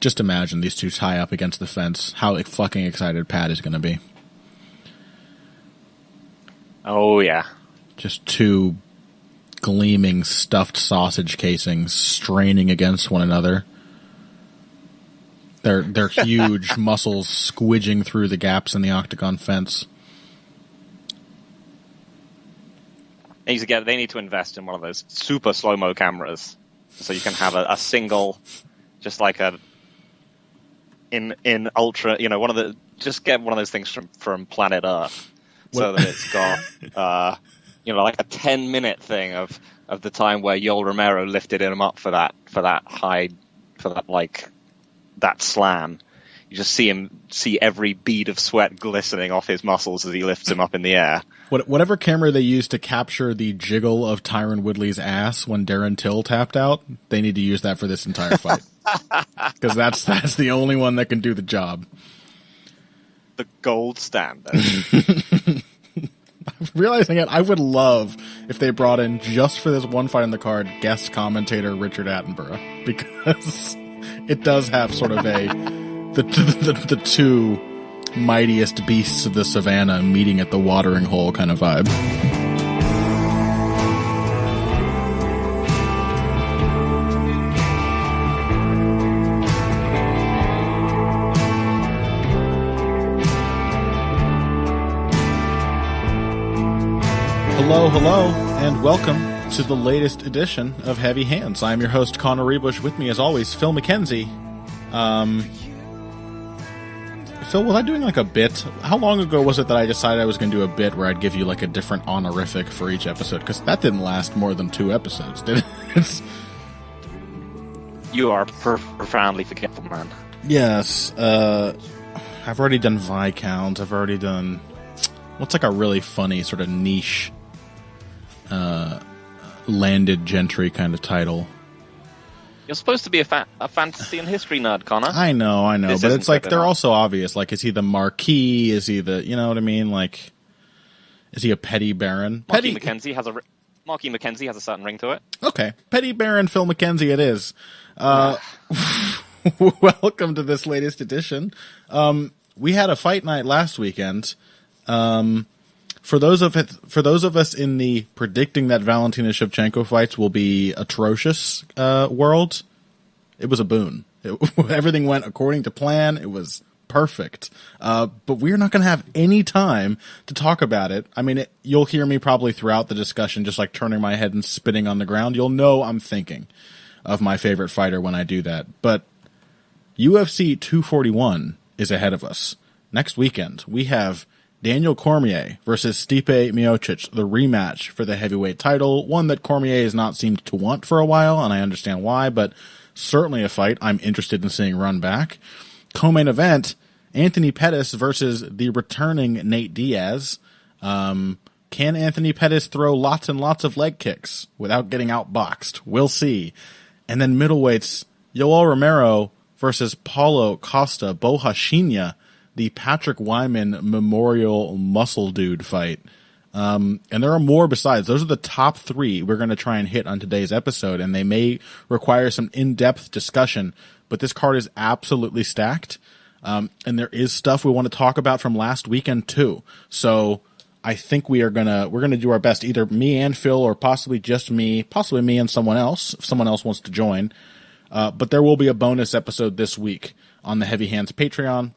just imagine these two tie up against the fence. How fucking excited Pat is going to be. Oh, yeah. Just two gleaming stuffed sausage casings straining against one another. Their huge muscles squidging through the gaps in the octagon fence. They need to invest in one of those super slow-mo cameras so you can have a single, just like in ultra, just get one of those things from planet Earth so that it's got, like a 10-minute thing of the time where Yoel Romero lifted him up for that slam. You just see every bead of sweat glistening off his muscles as he lifts him up in the air. Whatever camera they used to capture the jiggle of Tyron Woodley's ass when Darren Till tapped out, they need to use that for this entire fight. Because that's the only one that can do the job. The gold standard. Realizing it, I would love if they brought in, just for this one fight on the card, guest commentator Richard Attenborough. Because it does have sort of the two mightiest beasts of the savannah meeting at the watering hole kind of vibe. Hello, and welcome to the latest edition of Heavy Hands. I'm your host, Connor Rebush. With me, as always, Phil McKenzie. Phil, was I doing like a bit? How long ago was it that I decided I was going to do a bit where I'd give you like a different honorific for each episode? Because that didn't last more than 2 episodes, did it? You are profoundly forgetful, man. Yes. I've already done Viscount. I've already done... what's like a really funny sort of niche landed gentry kind of title? You're supposed to be a fantasy and history nerd, Connor. I know, but it's like they're all so obvious. Like, is he the Marquis? Is he the, you know what I mean? Like, is he a petty baron? Marquis McKenzie has a certain ring to it. Okay, petty baron Phil McKenzie it is. Welcome to this latest edition. We had a fight night last weekend. For those of us in the predicting that Valentina Shevchenko fights will be atrocious world, it was a boon. Everything went according to plan. It was perfect. But we're not going to have any time to talk about it. I mean, you'll hear me probably throughout the discussion just like turning my head and spitting on the ground. You'll know I'm thinking of my favorite fighter when I do that. But UFC 241 is ahead of us. Next weekend, we have Daniel Cormier versus Stipe Miocic, the rematch for the heavyweight title, one that Cormier has not seemed to want for a while, and I understand why, but certainly a fight I'm interested in seeing run back. Co-main event, Anthony Pettis versus the returning Nate Diaz. Can Anthony Pettis throw lots and lots of leg kicks without getting outboxed? We'll see. And then middleweights, Yoel Romero versus Paulo Costa Bohashinha, the Patrick Wyman Memorial Muscle Dude fight. And there are more besides. Those are the top 3 we're going to try and hit on today's episode, and they may require some in-depth discussion, but this card is absolutely stacked. And there is stuff we want to talk about from last weekend too. So I think we're going to do our best, either me and Phil, or possibly just me, possibly me and someone else, if someone else wants to join. But there will be a bonus episode this week on the Heavy Hands Patreon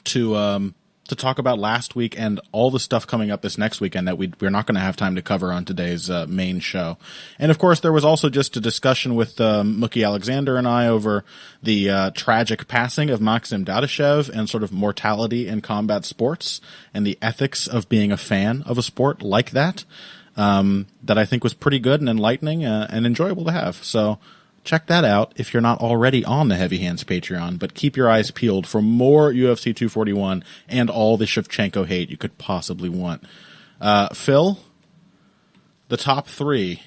to talk about last week and all the stuff coming up this next weekend that we're not going to have time to cover on today's main show. And of course, there was also just a discussion with Mookie Alexander and I over the tragic passing of Maxim Dadashev and sort of mortality in combat sports and the ethics of being a fan of a sport like that, that I think was pretty good and enlightening and enjoyable to have. So check that out if you're not already on the Heavy Hands Patreon, but keep your eyes peeled for more UFC 241 and all the Shevchenko hate you could possibly want. Phil, the top 3.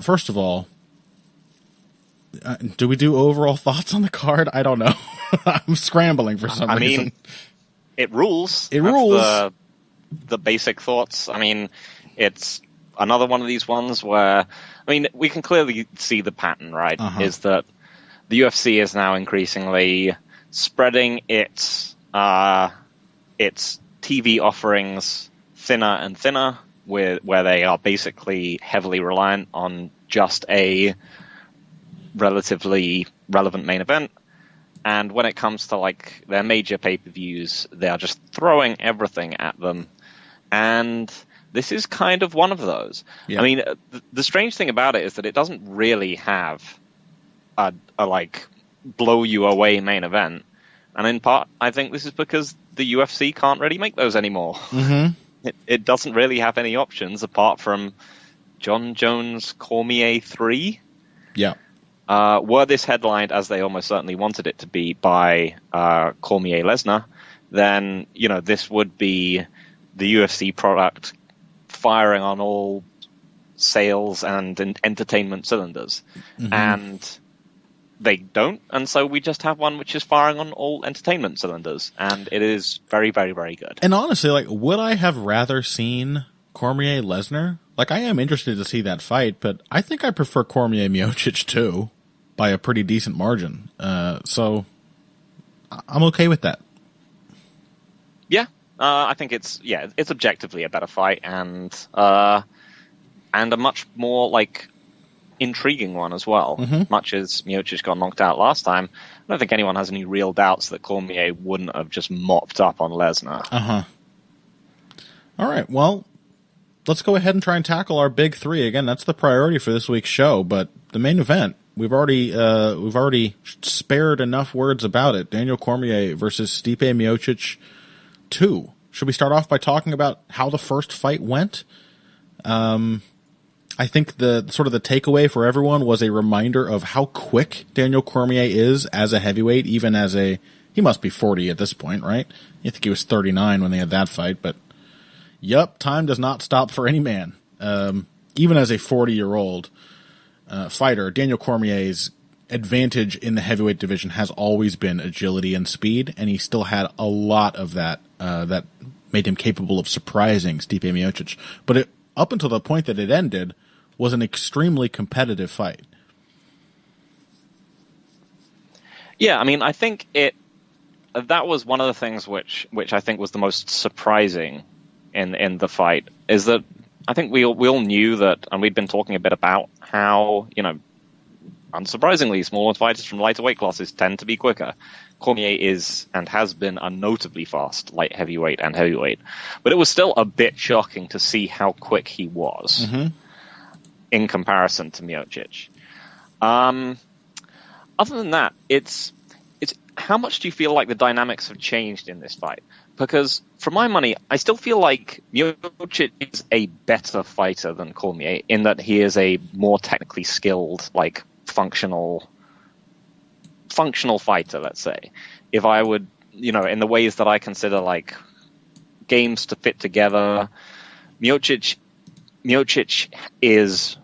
First of all, do we do overall thoughts on the card? I don't know. I'm scrambling for some reason. I mean, it rules. It rules. The basic thoughts. I mean, it's another one of these ones where, I mean, we can clearly see the pattern, right? Is that the UFC is now increasingly spreading its TV offerings thinner and thinner, where they are basically heavily reliant on just a relatively relevant main event. And when it comes to like their major pay-per-views, they are just throwing everything at them. And this is kind of one of those. Yeah. I mean, the strange thing about it is that it doesn't really have a like blow you away main event. And in part, I think this is because the UFC can't really make those anymore. Mm-hmm. It doesn't really have any options apart from John Jones Cormier 3. Yeah. Were this headlined, as they almost certainly wanted it to be, by Cormier Lesnar, then, you know, this would be the UFC product firing on all sales and entertainment cylinders. Mm-hmm. And they don't, and so we just have one which is firing on all entertainment cylinders, and it is very, very, very good. And honestly, like, would I have rather seen Cormier Lesnar? Like, I am interested to see that fight, but I think I prefer Cormier Miocic too, by a pretty decent margin. So I'm okay with that. Yeah, I think it's objectively a better fight, and a much more like intriguing one as well. Mm-hmm. Much as Miocic got knocked out last time, I don't think anyone has any real doubts that Cormier wouldn't have just mopped up on Lesnar. All right, well, let's go ahead and try and tackle our big three. Again, that's the priority for this week's show, but the main event, we've already spared enough words about it. Daniel Cormier versus Stipe Miocic 2. Should we start off by talking about how the first fight went? I think the sort of the takeaway for everyone was a reminder of how quick Daniel Cormier is as a heavyweight, even as he must be 40 at this point, right? I think he was 39 when they had that fight, but yup, time does not stop for any man. Even as a 40-year-old fighter, Daniel Cormier's advantage in the heavyweight division has always been agility and speed, and he still had a lot of that that made him capable of surprising Stipe Miocic. But up until the point that it ended, was an extremely competitive fight. Yeah, I mean, I think that was one of the things which I think was the most surprising in the fight, is that I think we all knew that, and we'd been talking a bit about how, you know, unsurprisingly, smaller fighters from lighter weight classes tend to be quicker. Cormier is and has been a notably fast light heavyweight and heavyweight, but it was still a bit shocking to see how quick he was in comparison to Miocic. Other than that, it's how much do you feel like the dynamics have changed in this fight? Because for my money, I still feel like Miocic is a better fighter than Cormier in that he is a more technically skilled, like functional fighter, let's say. If I would, you know, in the ways that I consider like games to fit together, Miocic is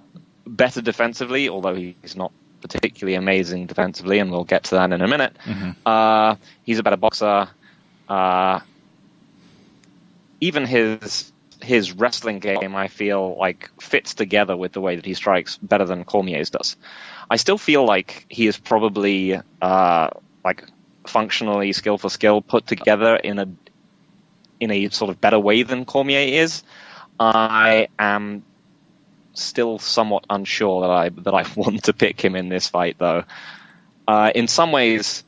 better defensively, although he's not particularly amazing defensively, and we'll get to that in a minute. Mm-hmm. He's a better boxer. Even his wrestling game, I feel like, fits together with the way that he strikes better than Cormier's does. I still feel like he is probably like functionally skill for skill put together in a sort of better way than Cormier is. I am still somewhat unsure that I want to pick him in this fight, though. In some ways,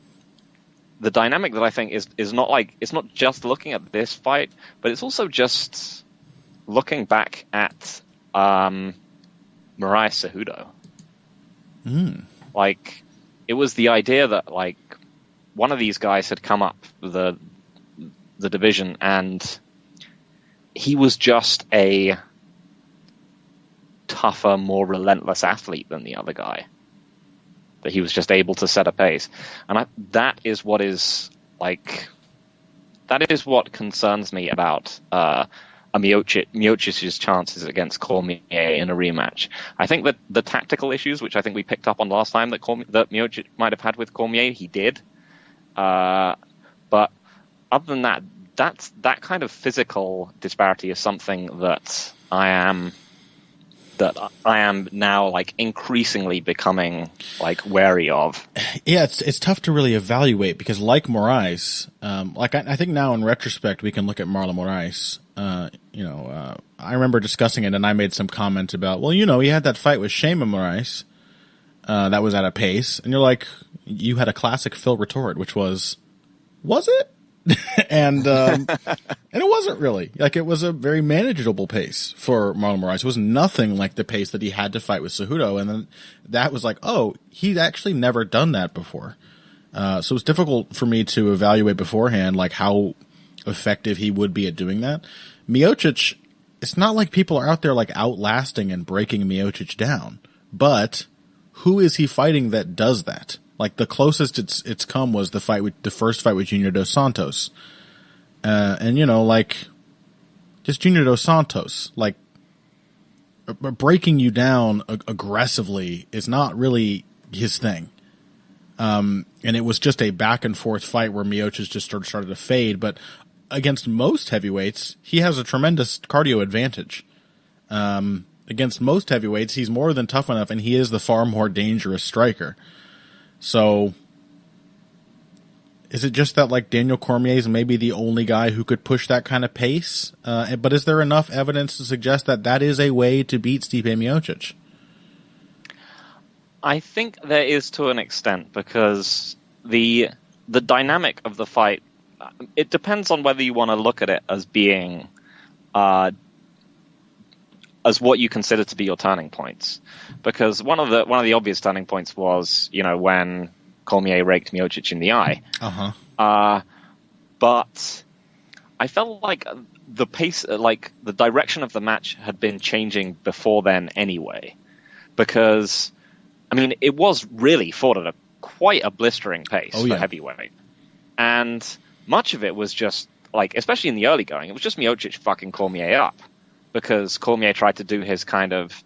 the dynamic that I think is not like, it's not just looking at this fight, but it's also just looking back at Mariah Cejudo. Like, it was the idea that like one of these guys had come up the division, and he was just a tougher, more relentless athlete than the other guy. That he was just able to set a pace, and that is what concerns me about Miocic's chances against Cormier in a rematch. I think that the tactical issues, which I think we picked up on last time, that Miocic might have had with Cormier, he did. But other than that, that kind of physical disparity is something that I am that I am now like increasingly becoming like wary of. Yeah, it's tough to really evaluate because, like Moraes, I think now in retrospect we can look at Marlon Moraes. I remember discussing it, and I made some comment about, well, he had that fight with Shayman Moraes that was at a pace, and you're like, you had a classic Phil retort, which was it? and it wasn't really. Like, it was a very manageable pace for Marlon Moraes. It was nothing like the pace that he had to fight with Cejudo, and then that was like, oh, he'd actually never done that before. So it's difficult for me to evaluate beforehand, like, how effective he would be at doing that. Miocic, it's not like people are out there, like, outlasting and breaking Miocic down, but who is he fighting that does that? Like, the closest it's come was the first fight with Junior Dos Santos. Just Junior Dos Santos, like, breaking you down aggressively is not really his thing. And it was just a back and forth fight where Miocic just started to fade, but against most heavyweights, he has a tremendous cardio advantage. Against most heavyweights, he's more than tough enough, and he is the far more dangerous striker. So, is it just that, like, Daniel Cormier is maybe the only guy who could push that kind of pace? But is there enough evidence to suggest that that is a way to beat Stipe Miocic? I think there is, to an extent, because the dynamic of the fight, it depends on whether you want to look at it as being as what you consider to be your turning points. Because one of the obvious turning points was, when Cormier raked Miocic in the eye. But I felt like the pace, like the direction of the match had been changing before then anyway. Because, I mean, it was really fought at quite a blistering pace for heavyweight. And much of it was just, like, especially in the early going, it was just Miocic fucking Cormier up. Because Cormier tried to do his kind of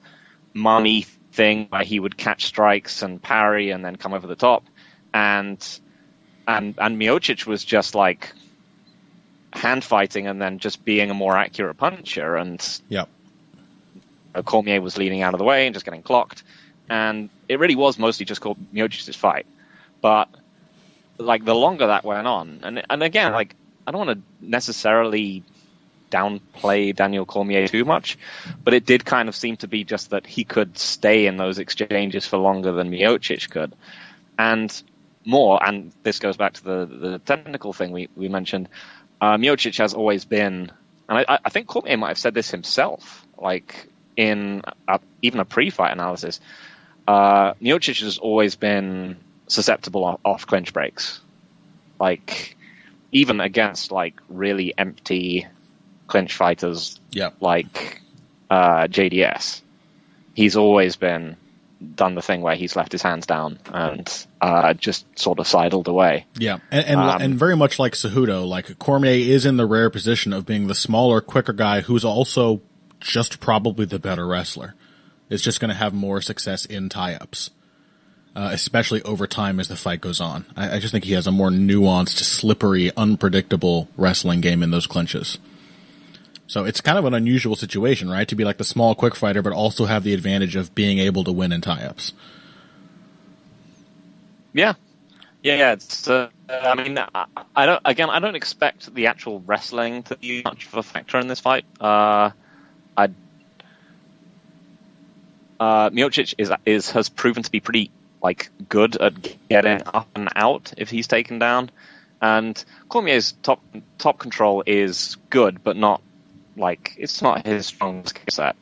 mummy thing where he would catch strikes and parry and then come over the top. And Miocic was just like hand fighting and then just being a more accurate puncher. And Cormier was leaning out of the way and just getting clocked. And it really was mostly just called Miocic's fight. But like the longer that went on, and again, like, I don't want to necessarily downplay Daniel Cormier too much, but it did kind of seem to be just that he could stay in those exchanges for longer than Miocic could. And this goes back to the technical thing we mentioned, Miocic has always been, and I think Cormier might have said this himself, like in even a pre-fight analysis, Miocic has always been susceptible off clinch breaks. Like, even against like really empty clinch fighters like JDS, he's always done the thing where he's left his hands down and just sort of sidled away. Yeah, and very much like Cejudo, like Cormier is in the rare position of being the smaller, quicker guy who's also just probably the better wrestler. Is just going to have more success in tie-ups, especially over time as the fight goes on. I just think he has a more nuanced, slippery, unpredictable wrestling game in those clinches. So it's kind of an unusual situation, right? To be like the small, quick fighter, but also have the advantage of being able to win in tie-ups. Yeah. It's. I mean, I don't expect the actual wrestling to be much of a factor in this fight. Miocic has proven to be pretty like good at getting up and out if he's taken down, and Cormier's top control is good, but not. Like, it's not his strong skill set.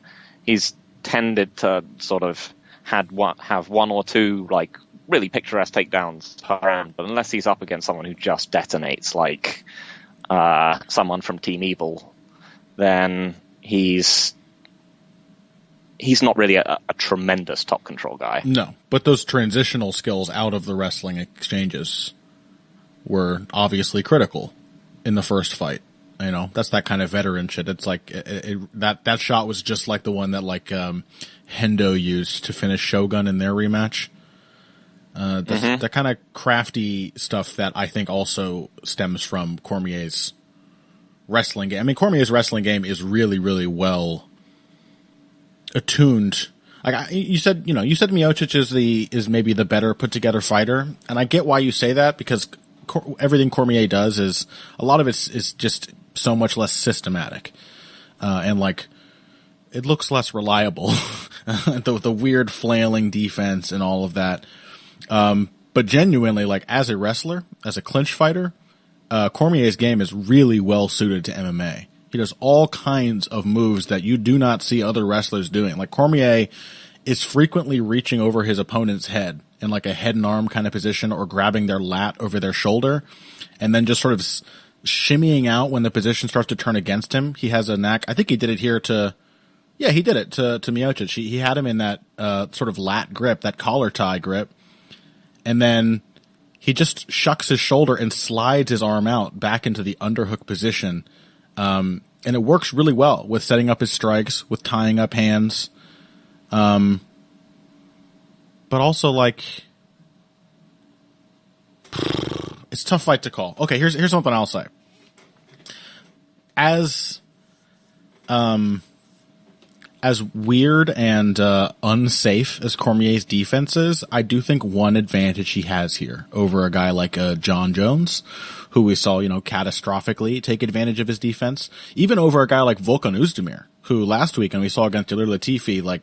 He's tended to sort of have one or two, like, really picturesque takedowns around, but unless he's up against someone who just detonates, like someone from Team Evil, then he's not really a tremendous top control guy. No, but those transitional skills out of the wrestling exchanges were obviously critical in the first fight. You know, that's that kind of veteran shit. It's like that shot was just like the one that like Hendo used to finish Shogun in their rematch. That kind of crafty stuff that I think also stems from Cormier's wrestling game. I mean, Cormier's wrestling game is really, really well attuned. Like you said Miocic is maybe the better put together fighter, and I get why you say that because everything Cormier does is a lot of it is just so much less systematic, and like it looks less reliable. the weird flailing defense and all of that. But genuinely, like as a wrestler, as a clinch fighter, Cormier's game is really well suited to MMA. He does all kinds of moves that you do not see other wrestlers doing. Like Cormier is frequently reaching over his opponent's head in like a head and arm kind of position or grabbing their lat over their shoulder and then just sort of shimmying out when the position starts to turn against him. He has a knack. I think he did it here he did it to Miocic. He had him in that sort of lat grip, that collar tie grip. And then he just shucks his shoulder and slides his arm out back into the underhook position. And it works really well with setting up his strikes, with tying up hands. But also, like, it's a tough fight to call. Okay, here's something I'll say. As weird and unsafe as Cormier's defense is, I do think one advantage he has here over a guy like John Jones, who we saw, catastrophically take advantage of his defense, even over a guy like Volkan Oezdemir, who last week, and we saw against Ilir Latifi, like,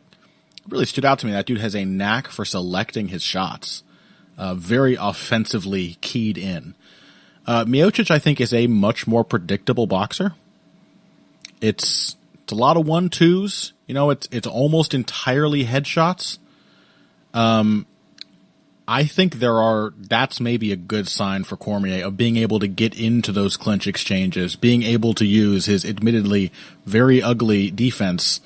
really stood out to me. That dude has a knack for selecting his shots, very offensively keyed in. Miocic, I think, is a much more predictable boxer. It's a lot of 1-2s. It's almost entirely headshots. I think that's maybe a good sign for Cormier of being able to get into those clinch exchanges, being able to use his admittedly very ugly defense.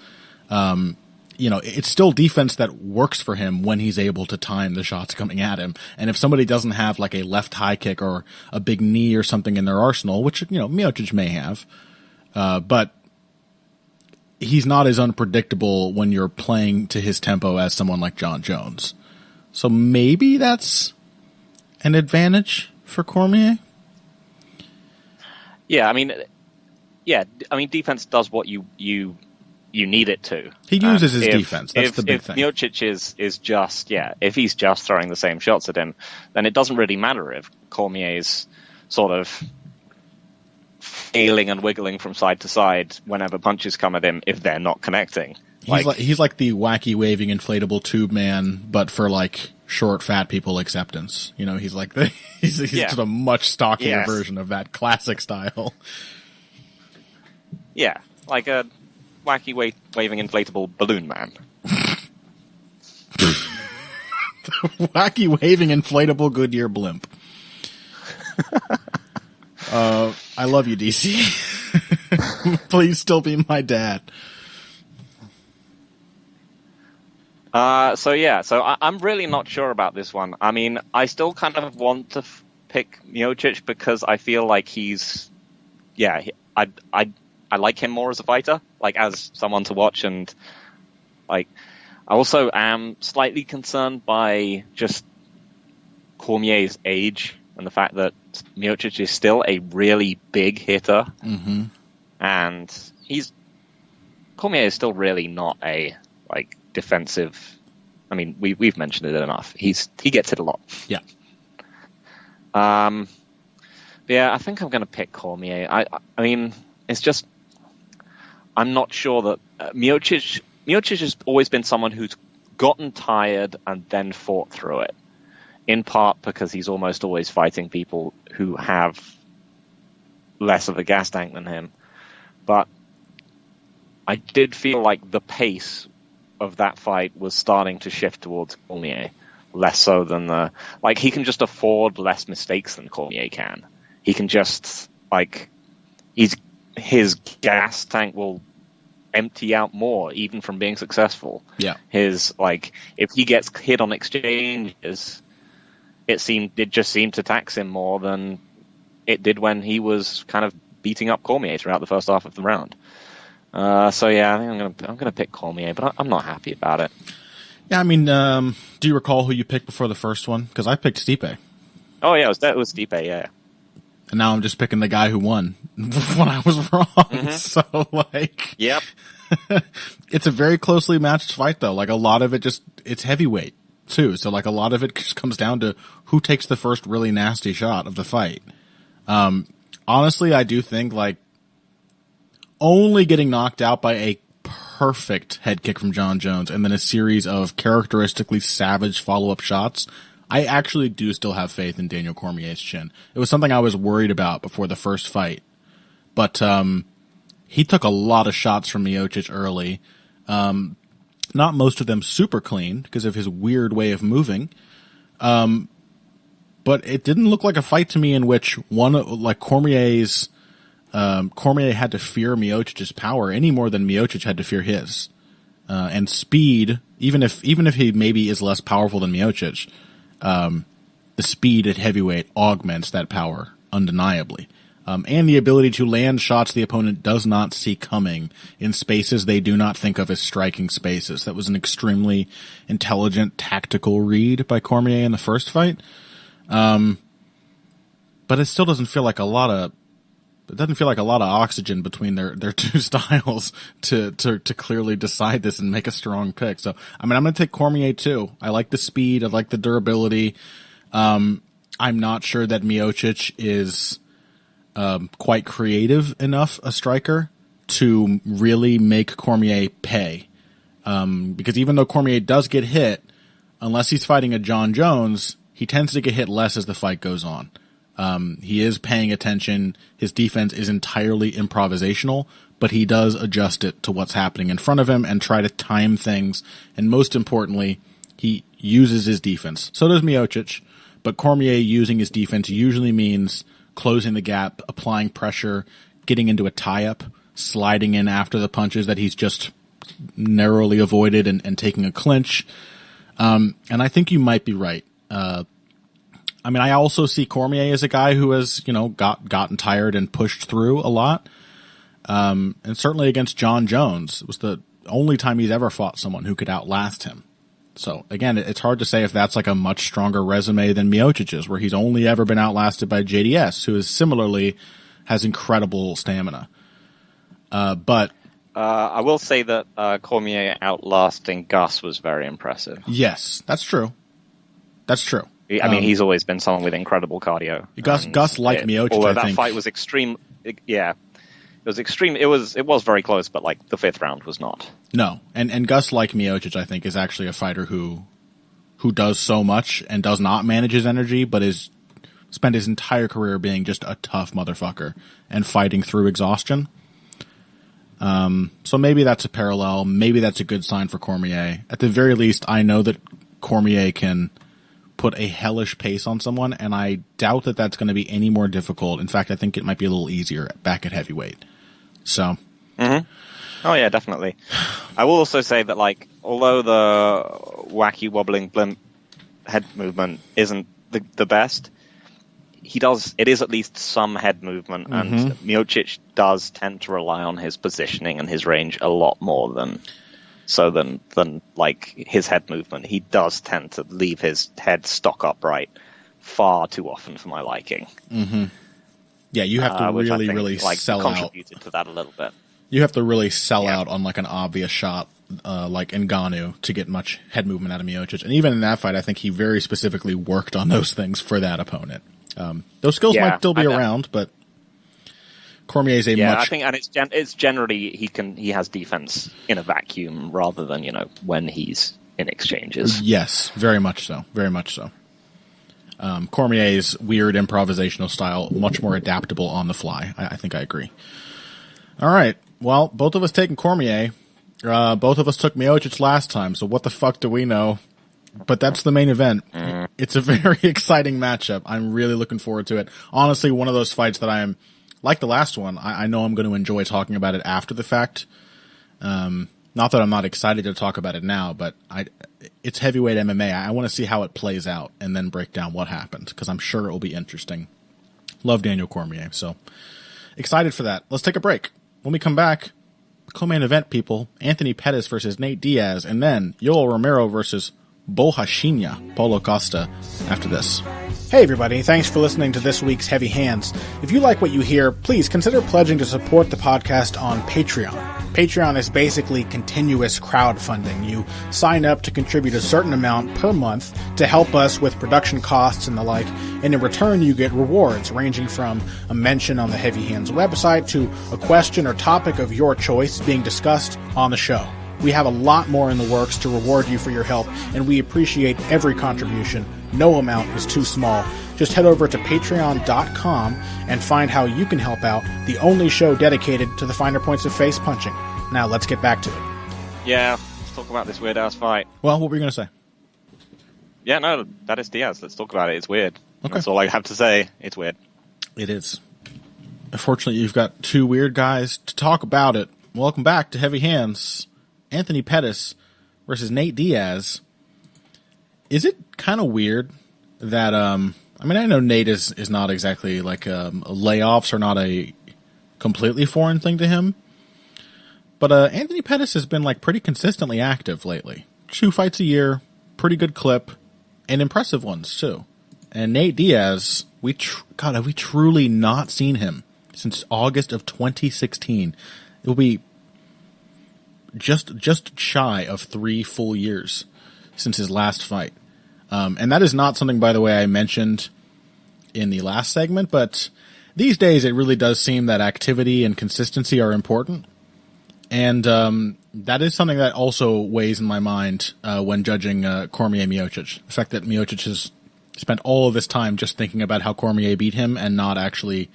It's still defense that works for him when he's able to time the shots coming at him. And if somebody doesn't have like a left high kick or a big knee or something in their arsenal, which, Miocic may have, but he's not as unpredictable when you're playing to his tempo as someone like John Jones. So maybe that's an advantage for Cormier. Yeah, I mean, defense does what you need it to. He uses his defense. That's the big thing. If Miocic is just, if he's just throwing the same shots at him, then it doesn't really matter if Cormier's sort of failing and wiggling from side to side whenever punches come at him if they're not connecting. He's like the wacky waving inflatable tube man, but for like short fat people acceptance. He's like he's just a much stockier version of that classic style. Yeah, like a wacky waving inflatable balloon man. Wacky waving inflatable Goodyear blimp. I love you, DC. Please still be my dad. So I'm really not sure about this one. I mean, I still kind of want to pick Miocic because I feel like I like him more as a fighter, like as someone to watch, and like I also am slightly concerned by just Cormier's age and the fact that Miocic is still a really big hitter, and Cormier is still really not a like defensive. I mean, we've mentioned it enough. He gets it a lot. Yeah. I think I'm going to pick Cormier. I mean, it's just I'm not sure that Miocic has always been someone who's gotten tired and then fought through it. In part because he's almost always fighting people who have less of a gas tank than him. But I did feel like the pace of that fight was starting to shift towards Cormier, less so than he can just afford less mistakes than Cormier can. He can just, his gas tank will empty out more even from being successful. Yeah. If he gets hit on exchanges, it just seemed to tax him more than it did when he was kind of beating up Cormier throughout the first half of the round. I think I'm gonna pick Cormier, but I'm not happy about it. Yeah, I mean, do you recall who you picked before the first one? Because I picked Stipe. Oh yeah, it was Stipe, yeah. And now I'm just picking the guy who won. when I was wrong. Mm-hmm. So, like, Yep. it's a very closely matched fight, though. Like, a lot of it it's heavyweight, too. So, like, a lot of it just comes down to who takes the first really nasty shot of the fight. Honestly, I do think, like, only getting knocked out by a perfect head kick from John Jones and then a series of characteristically savage follow-up shots, I actually do still have faith in Daniel Cormier's chin. It was something I was worried about before the first fight. But he took a lot of shots from Miocic early. Not most of them super clean because of his weird way of moving. But it didn't look like a fight to me in which Cormier had to fear Miocic's power any more than Miocic had to fear his. And speed, even if he maybe is less powerful than Miocic, the speed at heavyweight augments that power undeniably. And the ability to land shots the opponent does not see coming in spaces they do not think of as striking spaces. That was an extremely intelligent tactical read by Cormier in the first fight. But it still doesn't feel like a lot of oxygen between their two styles to clearly decide this and make a strong pick. So, I mean, I'm going to take Cormier too. I like the speed. I like the durability. I'm not sure that Miocic is quite creative enough a striker to really make Cormier pay. Because even though Cormier does get hit, unless he's fighting a John Jones, he tends to get hit less as the fight goes on. He is paying attention. His defense is entirely improvisational, but he does adjust it to what's happening in front of him and try to time things. And most importantly, he uses his defense. So does Miocic, but Cormier using his defense usually means closing the gap, applying pressure, getting into a tie-up, sliding in after the punches that he's just narrowly avoided and taking a clinch. And I think you might be right. I mean, I also see Cormier as a guy who has, gotten tired and pushed through a lot. And certainly against John Jones, it was the only time he's ever fought someone who could outlast him. So again, it's hard to say if that's like a much stronger resume than Miocic's, where he's only ever been outlasted by JDS, who is similarly has incredible stamina. But I will say that Cormier outlasting Gus was very impressive. Yes, that's true. That's true. I mean, he's always been someone with incredible cardio. Gus like Miocic, although I that think. fight was extreme. Yeah. It was extreme. It was very close, but like the fifth round was not. No. And Gus like Miocic, I think, is actually a fighter who does so much and does not manage his energy, but is spent his entire career being just a tough motherfucker and fighting through exhaustion. So maybe that's a parallel. Maybe that's a good sign for Cormier. At the very least, I know that Cormier can put a hellish pace on someone, and I doubt that that's going to be any more difficult. In fact, I think it might be a little easier back at heavyweight. So. Mm-hmm. Oh yeah, definitely. I will also say that, like, although the wacky wobbling blimp head movement isn't the best, it is at least some head movement, and Miocic does tend to rely on his positioning and his range a lot more than like his head movement. He does tend to leave his head stock upright far too often for my liking. Mm-hmm. Yeah, you have to really sell out. Contributed to that a little bit. You have to really sell out on like an obvious shot, like Ngannou, to get much head movement out of Miocic. And even in that fight, I think he very specifically worked on those things for that opponent. Those skills might still be around, but Cormier's I think, and it's generally he has defense in a vacuum rather than when he's in exchanges. Yes, very much so. Very much so. Cormier's weird improvisational style, much more adaptable on the fly. I think I agree. All right. Well, both of us taking Cormier. Both of us took Miocic last time, so what the fuck do we know? But that's the main event. It's a very exciting matchup. I'm really looking forward to it. Honestly, one of those fights that I am, like the last one, I know I'm going to enjoy talking about it after the fact. Not that I'm not excited to talk about it now, but it's heavyweight MMA. I want to see how it plays out and then break down what happened, because I'm sure it will be interesting. Love Daniel Cormier, so excited for that. Let's take a break. When we come back, co-main event, people, Anthony Pettis versus Nate Diaz, and then Yoel Romero versus Bohashinya, Paulo Costa, after this. Hey everybody, thanks for listening to this week's Heavy Hands. If you like what you hear, please consider pledging to support the podcast on Patreon. Patreon is basically continuous crowdfunding. You sign up to contribute a certain amount per month to help us with production costs and the like, and in return you get rewards ranging from a mention on the Heavy Hands website to a question or topic of your choice being discussed on the show. We have a lot more in the works to reward you for your help, and we appreciate every contribution. No amount is too small. Just head over to patreon.com and find how you can help out, the only show dedicated to the finer points of face punching. Now let's get back to it. Yeah, let's talk about this weird-ass fight. Well, what were you going to say? Yeah, no, that is Diaz. Let's talk about it. It's weird. Okay. That's all I have to say. It's weird. It is. Unfortunately, you've got two weird guys to talk about it. Welcome back to Heavy Hands. Anthony Pettis versus Nate Diaz. Is it kind of weird that, I know Nate is not exactly like, layoffs are not a completely foreign thing to him, but Anthony Pettis has been like pretty consistently active lately. 2 fights a year, pretty good clip, and impressive ones too. And Nate Diaz, have we truly not seen him since August of 2016? It will be just shy of 3 full years since his last fight. And that is not something, by the way, I mentioned in the last segment, but these days it really does seem that activity and consistency are important. And that is something that also weighs in my mind when judging Cormier Miocic. The fact that Miocic has spent all of this time just thinking about how Cormier beat him and not actually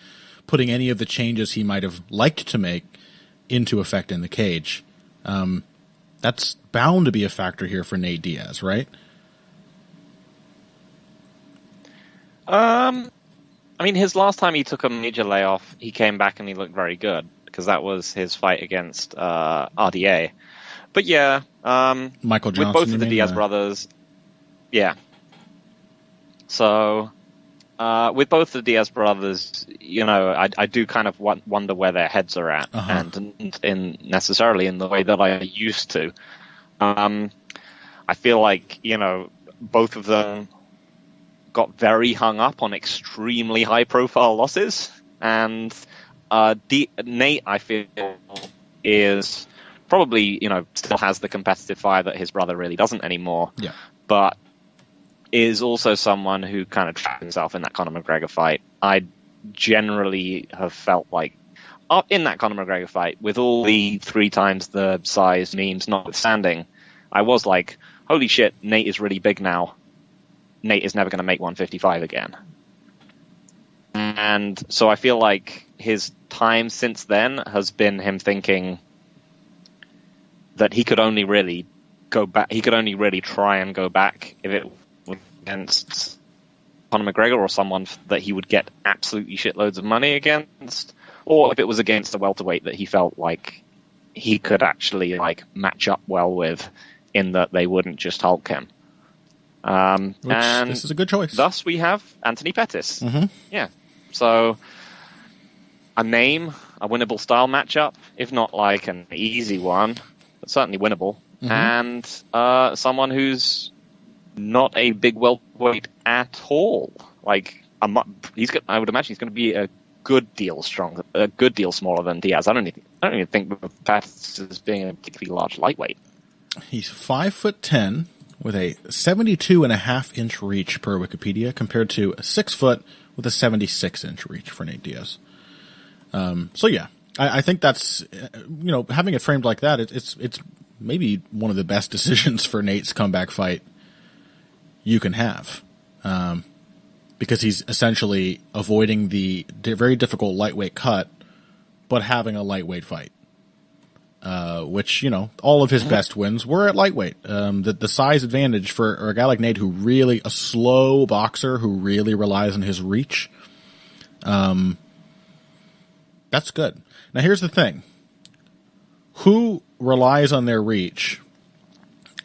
putting any of the changes he might have liked to make into effect in the cage. That's bound to be a factor here for Nate Diaz, right? His last time he took a major layoff, he came back and he looked very good because that was his fight against RDA. But yeah, Michael Johnson, with both of the Diaz brothers, yeah. So with both the Diaz brothers, I do kind of wonder where their heads are at, and in necessarily in the way that I used to. I feel like both of them got very hung up on extremely high-profile losses, and Nate, I feel, is probably still has the competitive fire that his brother really doesn't anymore. Yeah, but is also someone who kind of trapped himself in that Conor McGregor fight. I generally have felt like in that Conor McGregor fight, with all the 3 times the size memes notwithstanding, I was like, holy shit, Nate is really big now. Nate is never going to make 155 again. And so I feel like his time since then has been him thinking that he could only really go back. He could only really try and go back if it was against Conor McGregor or someone that he would get absolutely shitloads of money against, or if it was against a welterweight that he felt like he could actually match up well with, in that they wouldn't just Hulk him. And this is a good choice. Thus, we have Anthony Pettis. Mm-hmm. Yeah. So, a winnable style matchup, if not like an easy one, but certainly winnable. Mm-hmm. And someone who's not a big welterweight at all. I would imagine he's going to be a good deal smaller than Diaz. I don't even think of Pettis as being a particularly large lightweight. He's 5'10", with a 72.5-inch reach per Wikipedia, compared to 6 foot with a 76-inch reach for Nate Diaz. So yeah, I think that's, having it framed like that, it's maybe one of the best decisions for Nate's comeback fight you can have. Because he's essentially avoiding the very difficult lightweight cut, but having a lightweight fight. Which, all of his best wins were at lightweight. The size advantage for a guy like Nate, a slow boxer who really relies on his reach, that's good. Now here's the thing. Who relies on their reach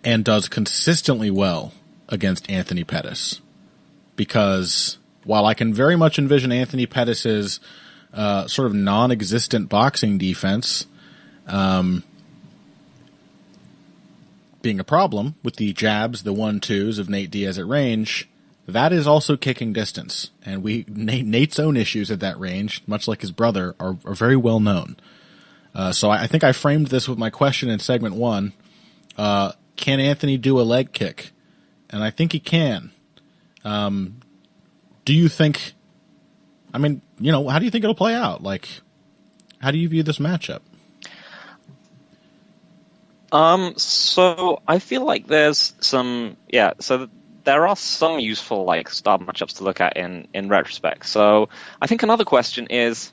and does consistently well against Anthony Pettis? Because while I can very much envision Anthony Pettis's sort of non-existent boxing defense, being a problem with the jabs, the 1-2s of Nate Diaz at range, that is also kicking distance. And Nate's own issues at that range, much like his brother, are very well known. So I think I framed this with my question in segment 1. Can Anthony do a leg kick? And I think he can. Do you think, how do you think it'll play out? Like, how do you view this matchup? So I feel like there's so there are some useful like star matchups to look at in retrospect. So I think another question is,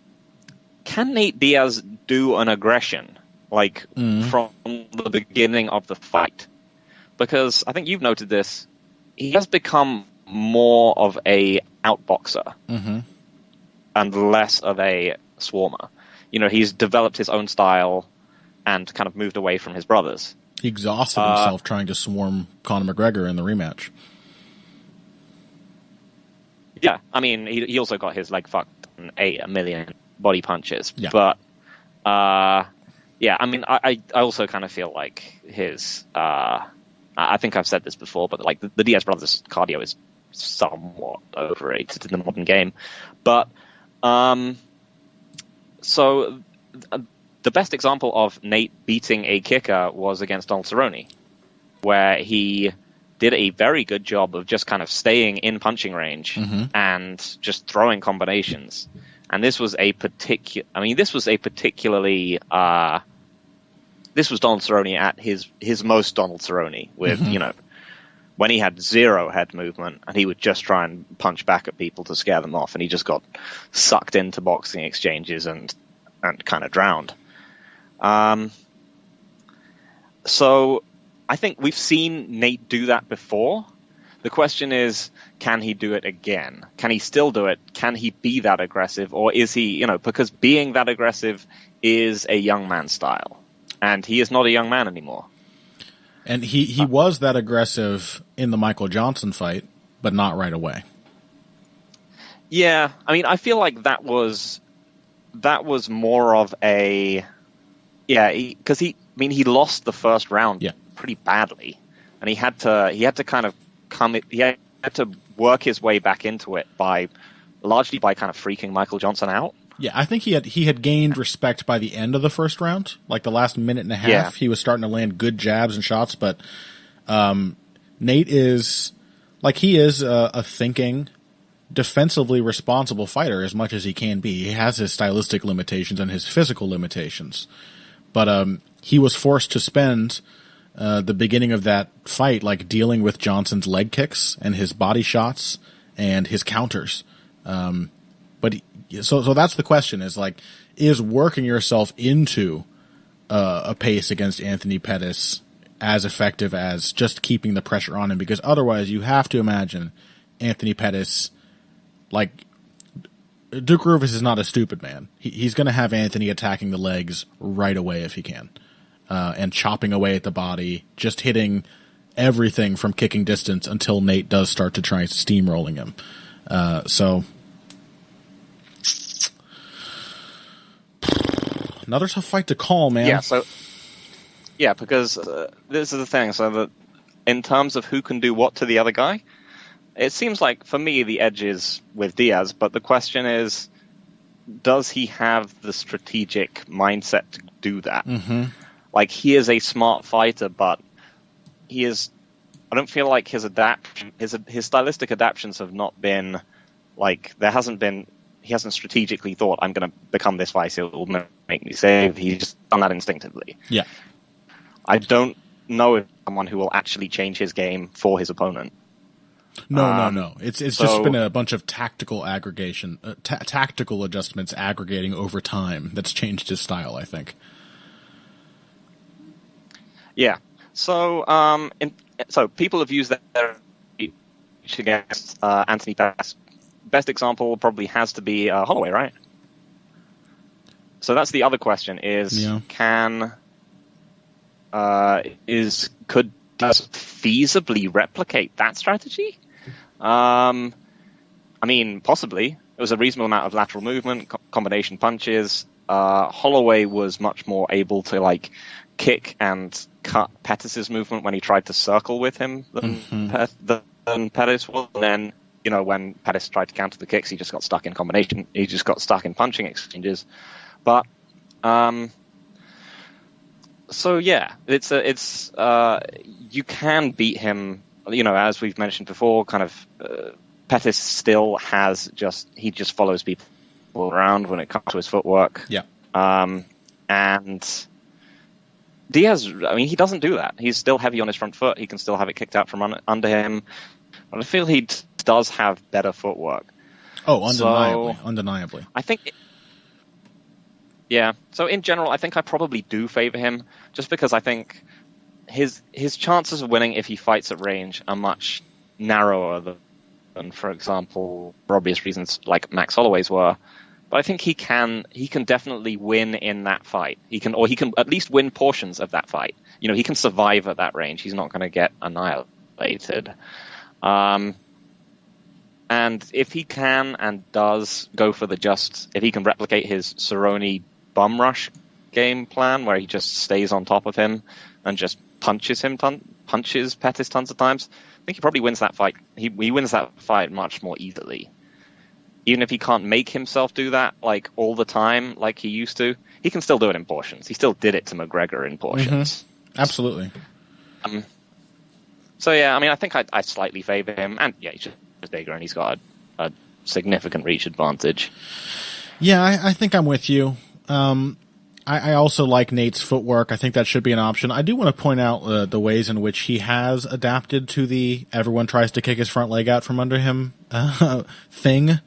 can Nate Diaz do an aggression from the beginning of the fight? Because I think you've noted this, he has become more of a outboxer and less of a swarmer. He's developed his own style and kind of moved away from his brothers. He exhausted himself trying to swarm Conor McGregor in the rematch. Yeah, I mean, he also got his leg fucked and ate a million body punches. Yeah. But, I mean, I also kind of feel like his... I think I've said this before, but like the Diaz brothers' cardio is somewhat overrated in the modern game. But, so... The best example of Nate beating a kicker was against Donald Cerrone, where he did a very good job of just kind of staying in punching range and just throwing combinations. And this was this was Donald Cerrone at his most Donald Cerrone with, when he had zero head movement and he would just try and punch back at people to scare them off, and he just got sucked into boxing exchanges and kind of drowned. So I think we've seen Nate do that before. The question is, can he do it again? Can he still do it? Can he be that aggressive? Or is he, because being that aggressive is a young man style, and he is not a young man anymore. And he was that aggressive in the Michael Johnson fight, but not right away. Yeah. I mean, I feel like that was more of a... Yeah, because he lost the first round pretty badly, and he had to kind of work his way back into it largely by kind of freaking Michael Johnson out. Yeah, I think he had gained respect by the end of the first round, like the last minute and a half. Yeah. He was starting to land good jabs and shots, but Nate is a thinking, defensively responsible fighter as much as he can be. He has his stylistic limitations and his physical limitations. But he was forced to spend the beginning of that fight like dealing with Johnson's leg kicks and his body shots and his counters. So that's the question: is working yourself into a pace against Anthony Pettis as effective as just keeping the pressure on him? Because otherwise, you have to imagine Anthony Pettis, Duke Rufus is not a stupid man. He's going to have Anthony attacking the legs right away if he can, and chopping away at the body, just hitting everything from kicking distance until Nate does start to try steamrolling him. So another tough fight to call, man. Yeah, because this is the thing. So that in terms of who can do what to the other guy, it seems like, for me, the edge is with Diaz, but the question is, does he have the strategic mindset to do that? He is a smart fighter, but I don't feel like his stylistic adaptions have not been, he hasn't strategically thought, I'm going to become this vice, it will make me save. He's just done that instinctively. Yeah. I don't know if someone who will actually change his game for his opponent. No. It's just been a bunch of tactical aggregation, tactical adjustments aggregating over time that's changed his style, I think. Yeah. So, so people have used that against Anthony Pettis. Best example probably has to be Holloway, right? So that's the other question: does feasibly replicate that strategy? I mean, possibly. It was a reasonable amount of lateral movement, combination punches. Holloway was much more able to kick and cut Pettis' movement when he tried to circle with him than Pettis was. And then, when Pettis tried to counter the kicks, he just got stuck in combination. He just got stuck in punching exchanges. But so yeah, it's you can beat him. As we've mentioned before, kind of Pettis still he just follows people around when it comes to his footwork. Yeah. And Diaz, he doesn't do that. He's still heavy on his front foot. He can still have it kicked out from under him. But I feel he does have better footwork. Oh, undeniably. I think... Yeah. So in general, I think I probably do favor him, just because I think his chances of winning if he fights at range are much narrower than, for example, for obvious reasons, like Max Holloway's were. But I think he can definitely win in that fight. He can at least win portions of that fight. He can survive at that range. He's not going to get annihilated. And if he can and does go for if he can replicate his Cerrone bum rush game plan, where he just stays on top of him and just punches Pettis tons of times, I think he probably wins that fight. He wins that fight much more easily. Even if he can't make himself do that like all the time like he used to, he can still do it in portions. He still did it to McGregor in portions. Mm-hmm. Absolutely. So yeah, I think I slightly favor him, and yeah, he's just bigger and he's got a significant reach advantage. Yeah, I think I'm with you. I also like Nate's footwork. I think that should be an option. I do want to point out the ways in which he has adapted to the everyone tries to kick his front leg out from under him thing.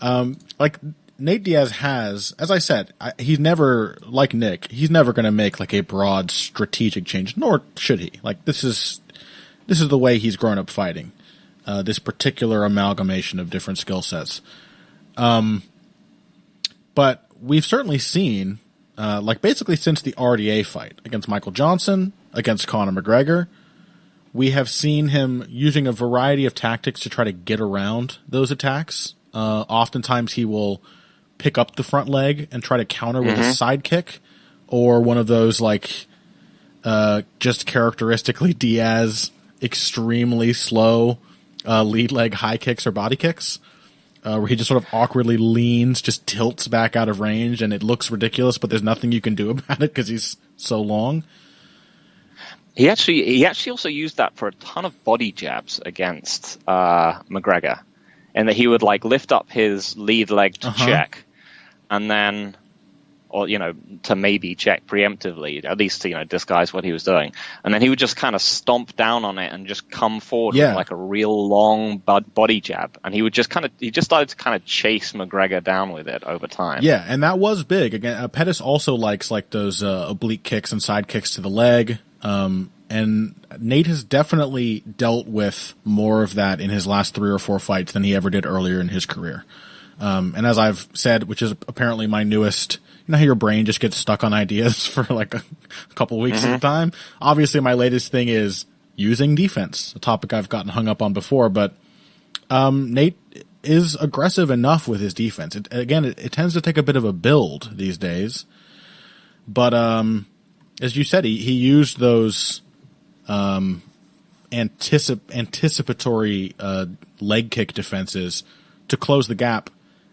Like Nate Diaz has, as I said, he's never, like Nick, he's never going to make like a broad strategic change, nor should he. Like this is the way he's grown up fighting. This particular amalgamation of different skill sets. But we've certainly seen, basically since the RDA fight against Michael Johnson, against Conor McGregor, we have seen him using a variety of tactics to try to get around those attacks. Oftentimes he will pick up the front leg and try to counter with a side kick, or one of those just characteristically Diaz extremely slow lead leg high kicks or body kicks, where he just sort of awkwardly leans, just tilts back out of range, and it looks ridiculous, but there's nothing you can do about it because he's so long. He actually also used that for a ton of body jabs against McGregor, and that he would lift up his lead leg to check, and then, or to maybe check preemptively, at least to disguise what he was doing, and then he would just kind of stomp down on it and just come forward with a real long body jab, and he just started to kind of chase McGregor down with it over time. Yeah, and that was big. Again, Pettis also likes those oblique kicks and side kicks to the leg. And Nate has definitely dealt with more of that in his last 3 or 4 fights than he ever did earlier in his career. And as I've said, which is apparently my newest, how your brain just gets stuck on ideas for a couple weeks at a time. Obviously, my latest thing is using defense, a topic I've gotten hung up on before, but Nate is aggressive enough with his defense. It tends to take a bit of a build these days, but as you said, he used those anticipatory leg kick defenses to close the gap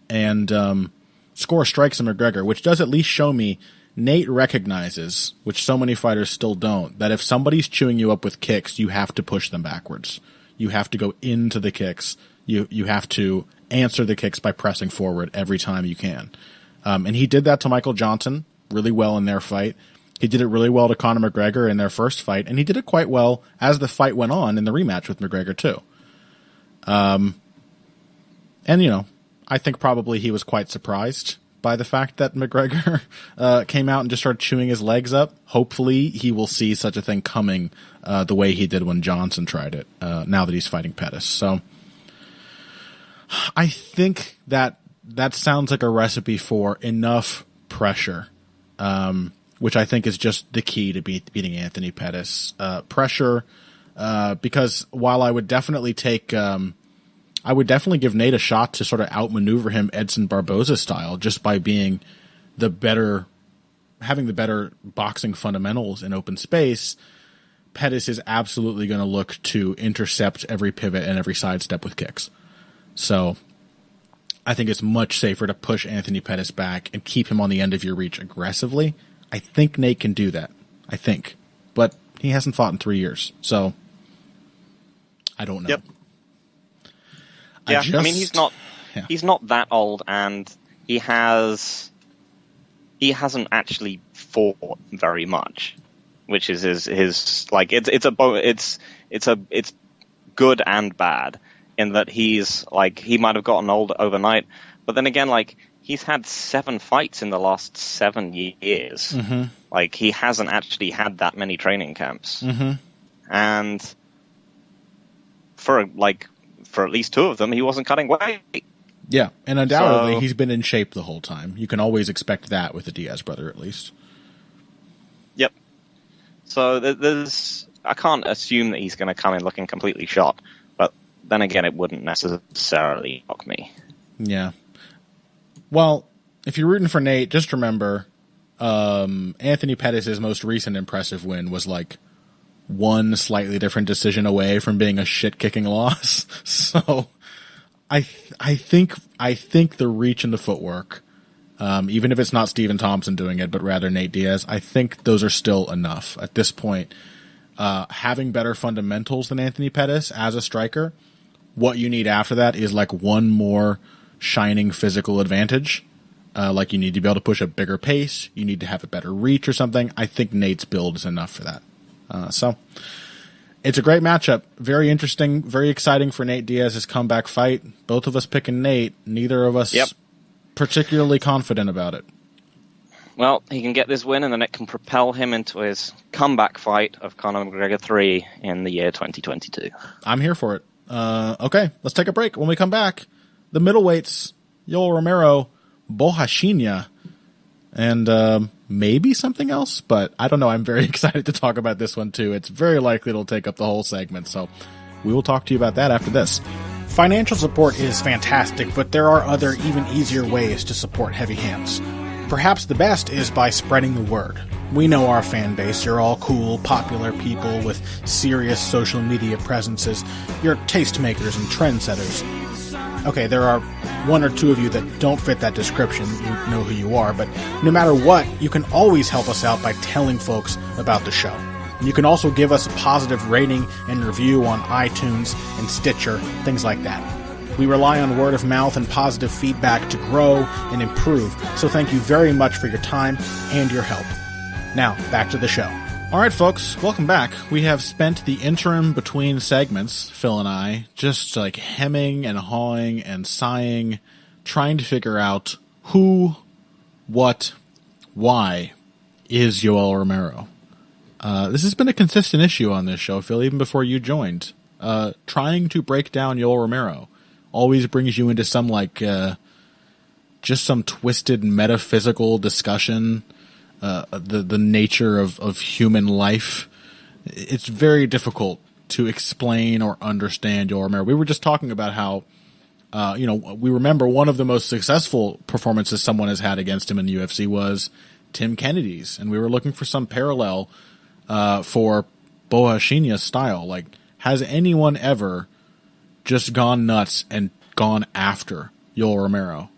and score strikes in McGregor, which does at least show me Nate recognizes, which so many fighters still don't, that if somebody's chewing you up with kicks, you have to push them backwards. You have to go into the kicks. You have to answer the kicks by pressing forward every time you can. And he did that to Michael Johnson really well in their fight. He did it really well to Conor McGregor in their first fight, and he did it quite well as the fight went on in the rematch with McGregor too. And I think probably he was quite surprised by the fact that McGregor came out and just started chewing his legs up. Hopefully he will see such a thing coming the way he did when Johnson tried it, now that he's fighting Pettis. So I think that sounds like a recipe for enough pressure, which I think is just the key to beating Anthony Pettis. Pressure, because while I would definitely give Nate a shot to sort of outmaneuver him Edson Barboza style just by being the better having the better boxing fundamentals in open space, Pettis is absolutely going to look to intercept every pivot and every sidestep with kicks. So I think it's much safer to push Anthony Pettis back and keep him on the end of your reach aggressively. I think Nate can do that. I think. But he hasn't fought in 3 years. So I don't know. Yep. I mean, he's not that old, and he hasn't actually fought very much, which is his like it's good and bad in that he's like he might have gotten old overnight, but then again, like he's had 7 fights in the last 7 years. Mm-hmm. Like he hasn't actually had that many training camps, and for at least 2 of them, he wasn't cutting weight. Yeah, and undoubtedly he's been in shape the whole time. You can always expect that with the Diaz brother, at least. Yep. So I can't assume that he's going to come in looking completely shot, but then again, it wouldn't necessarily shock me. Yeah. Well, if you're rooting for Nate, just remember Anthony Pettis' most recent impressive win was like one slightly different decision away from being a shit-kicking loss. So I think the reach and the footwork, even if it's not Stephen Thompson doing it, but rather Nate Diaz, I think those are still enough at this point. Having better fundamentals than Anthony Pettis as a striker, what you need after that is like one more shining physical advantage. Like you need to be able to push a bigger pace. You need to have a better reach or something. I think Nate's build is enough for that. So it's a great matchup. Very interesting, very exciting for Nate Diaz's comeback fight. Both of us picking Nate. Neither of us particularly confident about it. Well, he can get this win, and then it can propel him into his comeback fight of Conor McGregor 3 in the year 2022. I'm here for it. Okay, let's take a break. When we come back, the middleweights, Yoel Romero, Bohashinia, and maybe something else, but I don't know. I'm very excited to talk about this one, too. It's very likely it'll take up the whole segment, so we will talk to you about that after this. Financial support is fantastic, but there are other, even easier ways to support Heavy Hands. Perhaps the best is by spreading the word. We know our fan base. You're all cool, popular people with serious social media presences. You're tastemakers and trendsetters. Okay, there are 1 or 2 of you that don't fit that description. You know who you are, but no matter what, you can always help us out by telling folks about the show. You can also give us a positive rating and review on iTunes and Stitcher, things like that. We rely on word of mouth and positive feedback to grow and improve, so thank you very much for your time and your help. Now, back to the show. All right, folks, welcome back. We have spent the interim between segments, Phil and I, just like hemming and hawing and sighing, trying to figure out who, what, why is Yoel Romero. This has been a consistent issue on this show, Phil, even before you joined. Trying to break down Yoel Romero always brings you into some just some twisted metaphysical discussion. The nature of human life. It's very difficult to explain or understand Yoel Romero. We were just talking about how, we remember one of the most successful performances someone has had against him in the UFC was Tim Kennedy's, and we were looking for some parallel for Bohashinia's style. Like, has anyone ever just gone nuts and gone after Yoel Romero?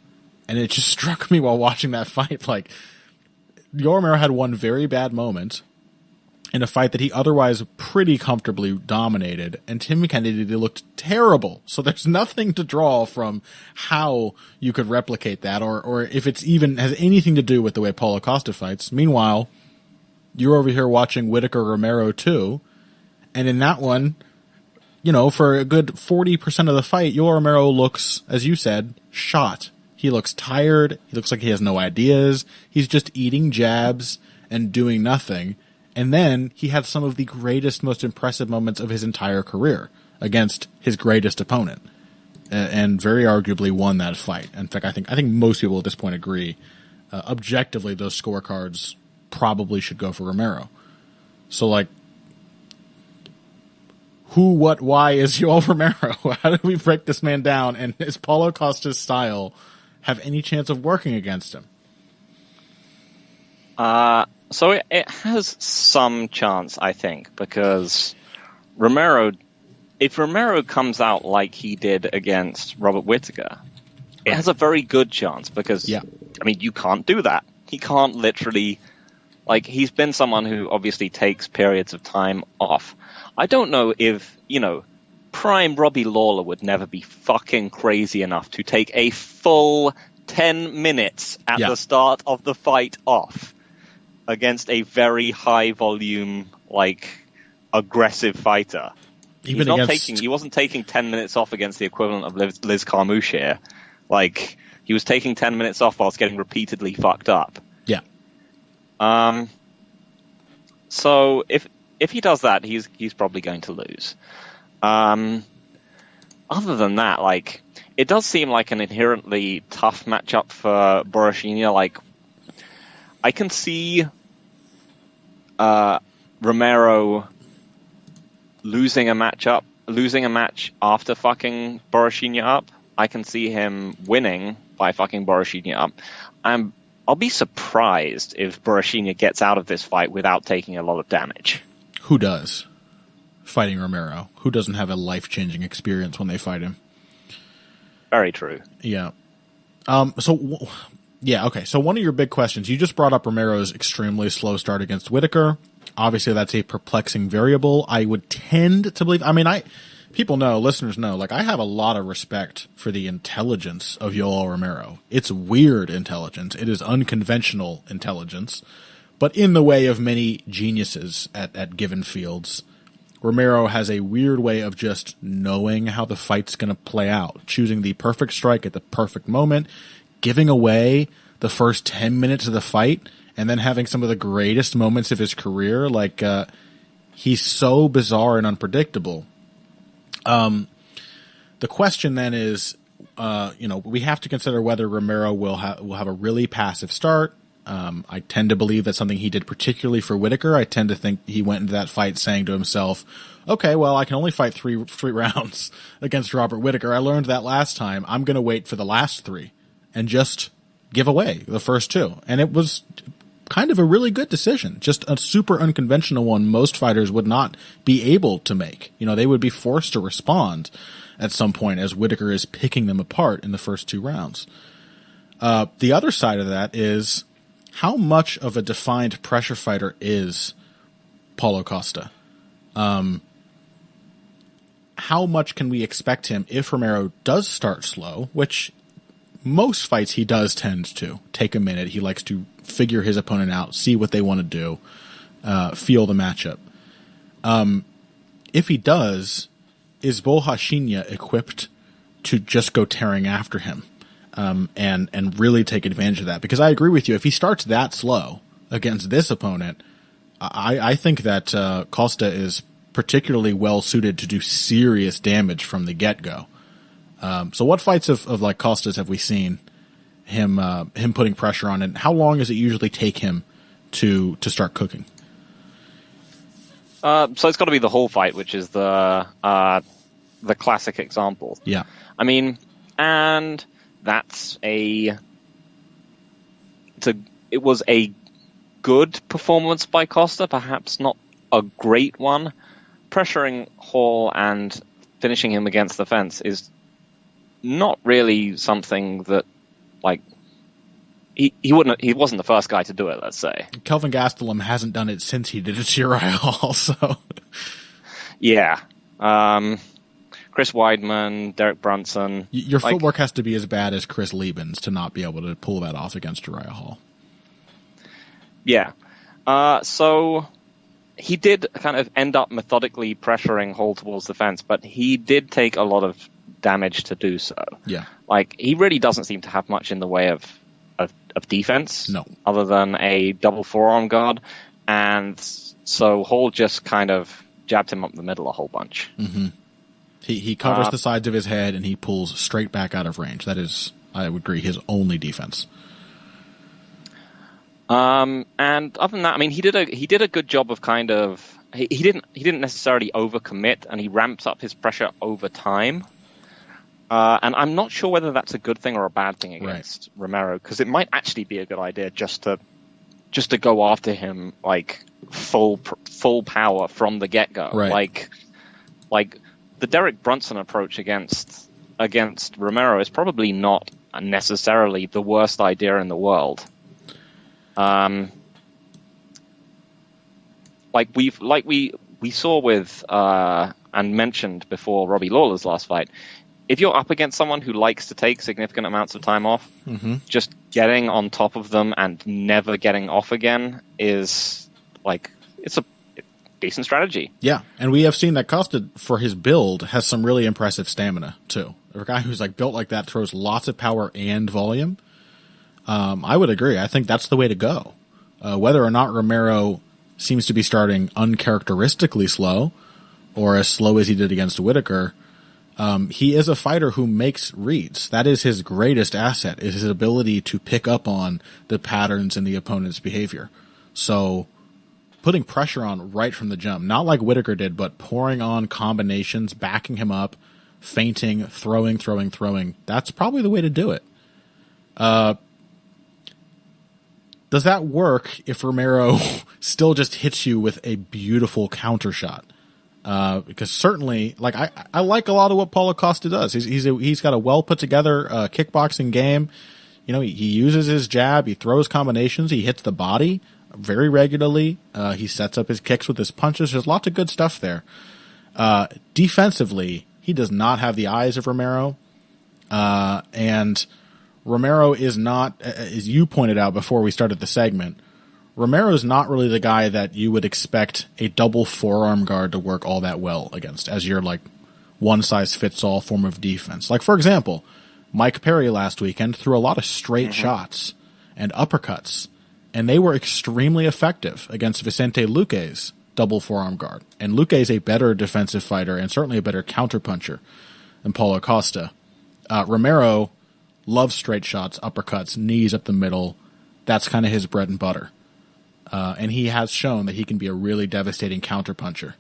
And it just struck me while watching that fight, like, Yoel Romero had one very bad moment in a fight that he otherwise pretty comfortably dominated, and Tim Kennedy looked terrible. So there's nothing to draw from how you could replicate that, or if it's even has anything to do with the way Paulo Costa fights. Meanwhile, you're over here watching Whittaker Romero 2, and in that one, for a good 40% of the fight, Yoel Romero looks, as you said, shot. He looks tired. He looks like he has no ideas. He's just eating jabs and doing nothing. And then he had some of the greatest, most impressive moments of his entire career against his greatest opponent, and very arguably won that fight. In fact, I think most people at this point agree. Objectively, those scorecards probably should go for Romero. So, like, who, what, why is Yoel Romero? How do we break this man down? And is Paulo Costa's style have any chance of working against him? So it has some chance, I think, because if Romero comes out like he did against Robert Whittaker, it has a very good chance because, I mean, you can't do that. He can't literally, like, he's been someone who obviously takes periods of time off. I don't know if, prime Robbie Lawler would never be fucking crazy enough to take a full 10 minutes at the start of the fight off against a very high volume, like, aggressive fighter. He wasn't taking 10 minutes off against the equivalent of Liz Carmouche here. Like, he was taking 10 minutes off whilst getting repeatedly fucked up. Yeah. So if he does that, he's probably going to lose. Other than that, like, it does seem like an inherently tough matchup for Borrachinha. Like, I can see Romero losing a match after fucking Borrachinha up. I can see him winning by fucking Borrachinha up. I'll be surprised if Borrachinha gets out of this fight without taking a lot of damage. Who does? Fighting Romero. Who doesn't have a life-changing experience when they fight him? Very true. Yeah. Okay. So one of your big questions, you just brought up Romero's extremely slow start against Whittaker. Obviously, that's a perplexing variable. I would tend to believe, people know, listeners know, like, I have a lot of respect for the intelligence of Yoel Romero. It's weird intelligence. It is unconventional intelligence, but in the way of many geniuses at given fields. Romero has a weird way of just knowing how the fight's going to play out, choosing the perfect strike at the perfect moment, giving away the first 10 minutes of the fight, and then having some of the greatest moments of his career. Like, he's so bizarre and unpredictable. The question then is, we have to consider whether Romero will have a really passive start. I tend to believe that's something he did particularly for Whittaker. I tend to think he went into that fight saying to himself, okay, well, I can only fight three rounds against Robert Whittaker. I learned that last time. I'm going to wait for the last 3 and just give away the first 2. And it was kind of a really good decision, just a super unconventional one most fighters would not be able to make. They would be forced to respond at some point as Whittaker is picking them apart in the first 2 rounds. The other side of that is, how much of a defined pressure fighter is Paulo Costa? How much can we expect him if Romero does start slow, which most fights he does tend to take a minute. He likes to figure his opponent out, see what they want to do, feel the matchup. If he does, is Borrachinha equipped to just go tearing after him? And really take advantage of that, because I agree with you. If he starts that slow against this opponent, I think that Costa is particularly well suited to do serious damage from the get go. So what fights of like Costa's have we seen him putting pressure on, and how long does it usually take him to start cooking? So it's got to be the whole fight, which is the classic example. Yeah, and that's it was a good performance by Costa, perhaps not a great one. Pressuring Hall and finishing him against the fence is not really something that, like, he wasn't the first guy to do it, let's say. Kelvin Gastelum hasn't done it since he did it to Uriah Hall, so. Yeah. Chris Weidman, Derek Brunson. Your footwork has to be as bad as Chris Lieben's to not be able to pull that off against Uriah Hall. Yeah. So he did kind of end up methodically pressuring Hall towards the fence, but he did take a lot of damage to do so. Yeah. Like, he really doesn't seem to have much in the way of defense. No. Other than a double forearm guard. And so Hall just kind of jabbed him up the middle a whole bunch. Mm-hmm. He covers the sides of his head and he pulls straight back out of range. That is, I would agree, his only defense. And other than that, he did a good job of kind of he didn't necessarily overcommit, and he ramps up his pressure over time. And I'm not sure whether that's a good thing or a bad thing against Romero, because it might actually be a good idea just to just to go after him like full power from the get-go. Right. Like the Derek Brunson approach against Romero is probably not necessarily the worst idea in the world. Like we saw with and mentioned before Robbie Lawler's last fight, if you're up against someone who likes to take significant amounts of time off, just getting on top of them and never getting off again is like, it's a decent strategy. Yeah, and we have seen that Costa, for his build, has some really impressive stamina too. A guy who's like built like that throws lots of power and volume. I would agree. I think that's the way to go. Whether or not Romero seems to be starting uncharacteristically slow, or as slow as he did against Whitaker, he is a fighter who makes reads. That is his greatest asset, is his ability to pick up on the patterns in the opponent's behavior. So putting pressure on right from the jump, not like Whitaker did, but pouring on combinations, backing him up, feinting, throwing, that's probably the way to do it. Does that work if Romero still just hits you with a beautiful counter shot? Because certainly, like I like a lot of what Paulo Costa does. He's got a well put together kickboxing game. You know, he uses his jab, he throws combinations, he hits the body very regularly. He sets up his kicks with his punches. There's lots of good stuff there. Defensively, he does not have the eyes of Romero, and Romero is not, as you pointed out before we started the segment, Romero is not really the guy that you would expect a double forearm guard to work all that well against as your like one-size-fits-all form of defense. Like, for example, Mike Perry last weekend threw a lot of straight shots and uppercuts, and they were extremely effective against Vicente Luque's double forearm guard. And Luque is a better defensive fighter and certainly a better counterpuncher than Paulo Costa. Romero loves straight shots, uppercuts, knees up the middle. That's kind of his bread and butter. And he has shown that he can be a really devastating counterpuncher.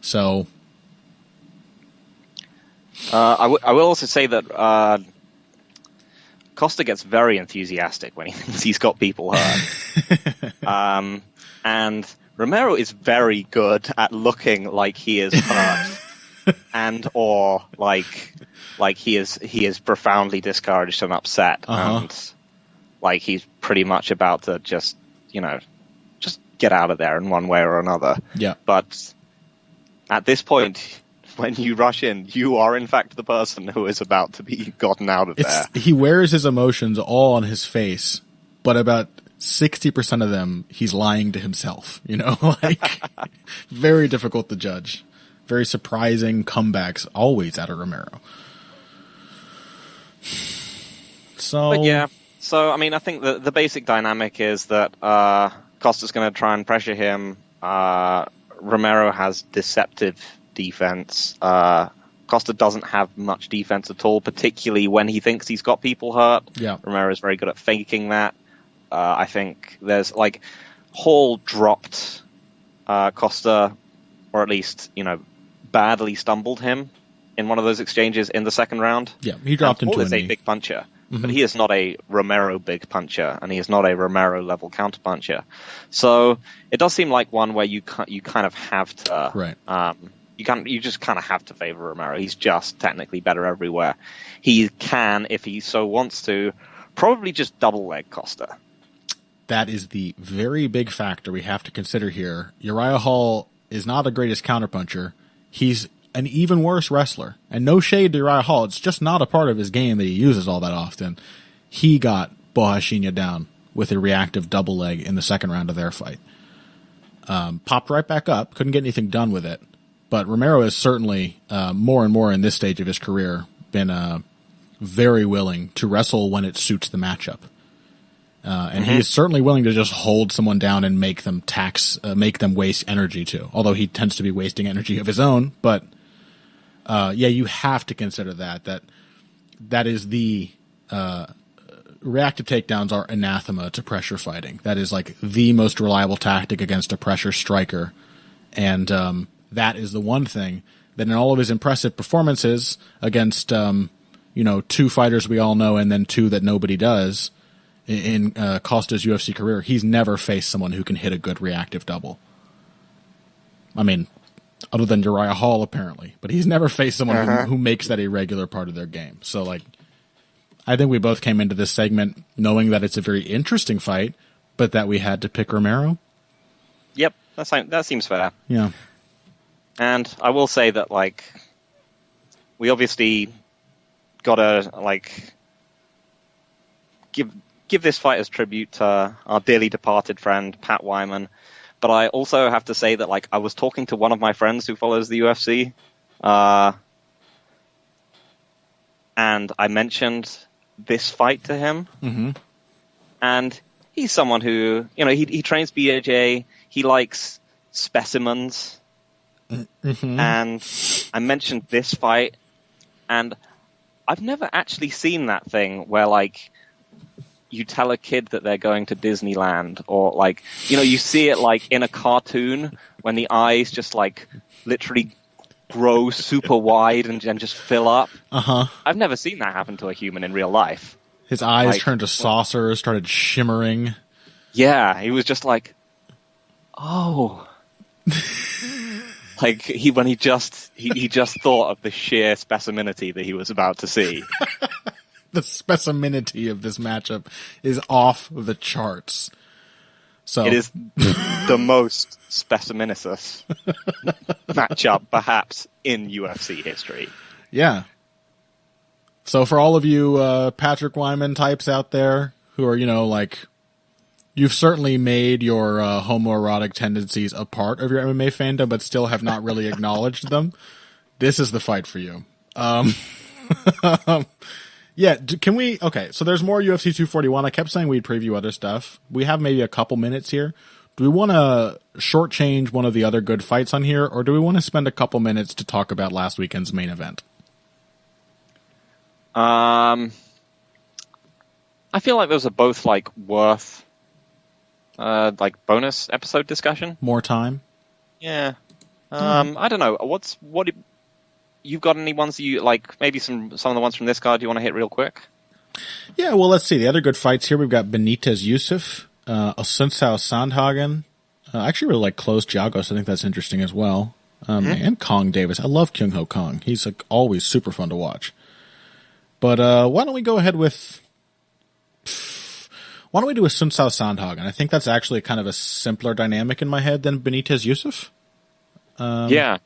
So, I will also say that Costa gets very enthusiastic when he thinks he's got people hurt. And Romero is very good at looking like he is hurt, and or like he is profoundly discouraged and upset, and like he's pretty much about to just get out of there in one way or another. Yeah. But at this point, when you rush in, you are in fact the person who is about to be gotten out of there. He wears his emotions all on his face, but about 60% of them, he's lying to himself, like very difficult to judge. Very surprising comebacks always out of Romero. But yeah, I mean, I think the basic dynamic is that Costa's going to try and pressure him. Romero has deceptive defense. Costa doesn't have much defense at all, particularly when he thinks he's got people hurt. Yeah. Romero is very good at faking that. I think there's like Hall dropped Costa, or at least badly stumbled him in one of those exchanges in the second round. Yeah, he dropped into a big puncher. But he is not a Romero big puncher, and he is not a Romero level counter puncher. So it does seem like one where you kind of have to, right? You just kind of have to favor Romero. He's just technically better everywhere. He can, if he so wants to, probably just double leg Costa. That is the very big factor we have to consider here. Uriah Hall is not the greatest counterpuncher. He's an even worse wrestler. And no shade to Uriah Hall. It's just not a part of his game that he uses all that often. He got Borrachinha down with a reactive double leg in the second round of their fight. Popped right back up. Couldn't get anything done with it. But Romero is certainly, more and more in this stage of his career, been very willing to wrestle when it suits the matchup. And he is certainly willing to just hold someone down and make them waste energy too. Although he tends to be wasting energy of his own, but you have to consider that is the reactive takedowns are anathema to pressure fighting. That is like the most reliable tactic against a pressure striker, and that is the one thing that in all of his impressive performances against two fighters we all know and then two that nobody does. in Costa's UFC career, he's never faced someone who can hit a good reactive double. I mean, other than Uriah Hall, apparently. But he's never faced someone who makes that a regular part of their game. So, like, I think we both came into this segment knowing that it's a very interesting fight, but that we had to pick Romero. Yep, that seems fair. Yeah. And I will say that, like, we obviously gotta, like, give this fight as tribute to our dearly departed friend, Pat Wyman. But I also have to say that, like, I was talking to one of my friends who follows the UFC, and I mentioned this fight to him. Mm-hmm. And he's someone who, you know, he trains BJJ, he likes specimens. Mm-hmm. And I mentioned this fight, and I've never actually seen that thing where, like, you tell a kid that they're going to Disneyland, or, like, you know, you see it, like, in a cartoon when the eyes just, like, literally grow super wide and just fill up. Uh-huh. I've never seen that happen to a human in real life. His eyes Like, turned to saucers, started shimmering. Yeah, he was just like, oh. Like, when he just thought of the sheer specimenity that he was about to see. The specimenity of this matchup is off the charts. So it is the most specimenicous matchup, perhaps, in UFC history. Yeah. So for all of you Patrick Wyman types out there who are, you know, like, you've certainly made your homoerotic tendencies a part of your MMA fandom, but still have not really acknowledged them, this is the fight for you. Yeah, can we... Okay, so there's more UFC 241. I kept saying we'd preview other stuff. We have maybe a couple minutes here. Do we want to shortchange one of the other good fights on here, or do we want to spend a couple minutes to talk about last weekend's main event? I feel like those are both, like, worth, like, bonus episode discussion. More time? Yeah. I don't know. You've got any ones that you like? Maybe some of the ones from this card you want to hit real quick? Yeah, well, let's see. The other good fights here, we've got Benitez Yusuf, Asuncao Sandhagen. I actually really like Close Giagos. I think that's interesting as well. And Kong Davis. I love Kyung Ho Kong. He's, like, always super fun to watch. But why don't we go ahead with... Why don't we do Asuncao Sandhagen? I think that's actually kind of a simpler dynamic in my head than Benitez Yusuf. Yeah.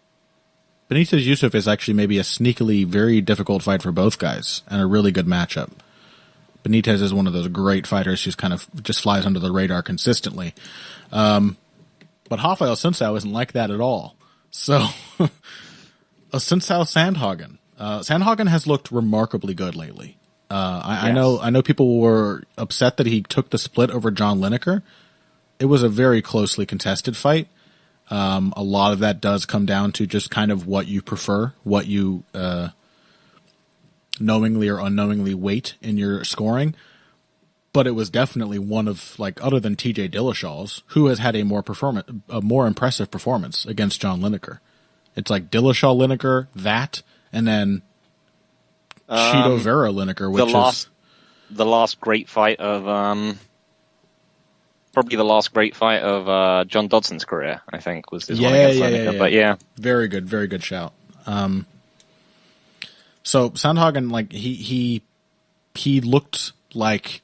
Benitez Yusuf is actually maybe a sneakily very difficult fight for both guys and a really good matchup. Benitez is one of those great fighters who's kind of just flies under the radar consistently. But Rafael Asuncao isn't like that at all. So, Asuncao Sandhagen. Sandhagen has looked remarkably good lately. I know people were upset that he took the split over John Lineker. It was a very closely contested fight. A lot of that does come down to just kind of what you prefer, what you knowingly or unknowingly weight in your scoring. But it was definitely one of, like, other than TJ Dillashaw's, who has had a more impressive performance against John Lineker. It's like Dillashaw Lineker, and then Chito Vera Lineker, which the last great fight of probably the last great fight of John Dodson's career, I think, was his one against Lineker. But yeah, very good shout. So Sandhagen, like, he looked like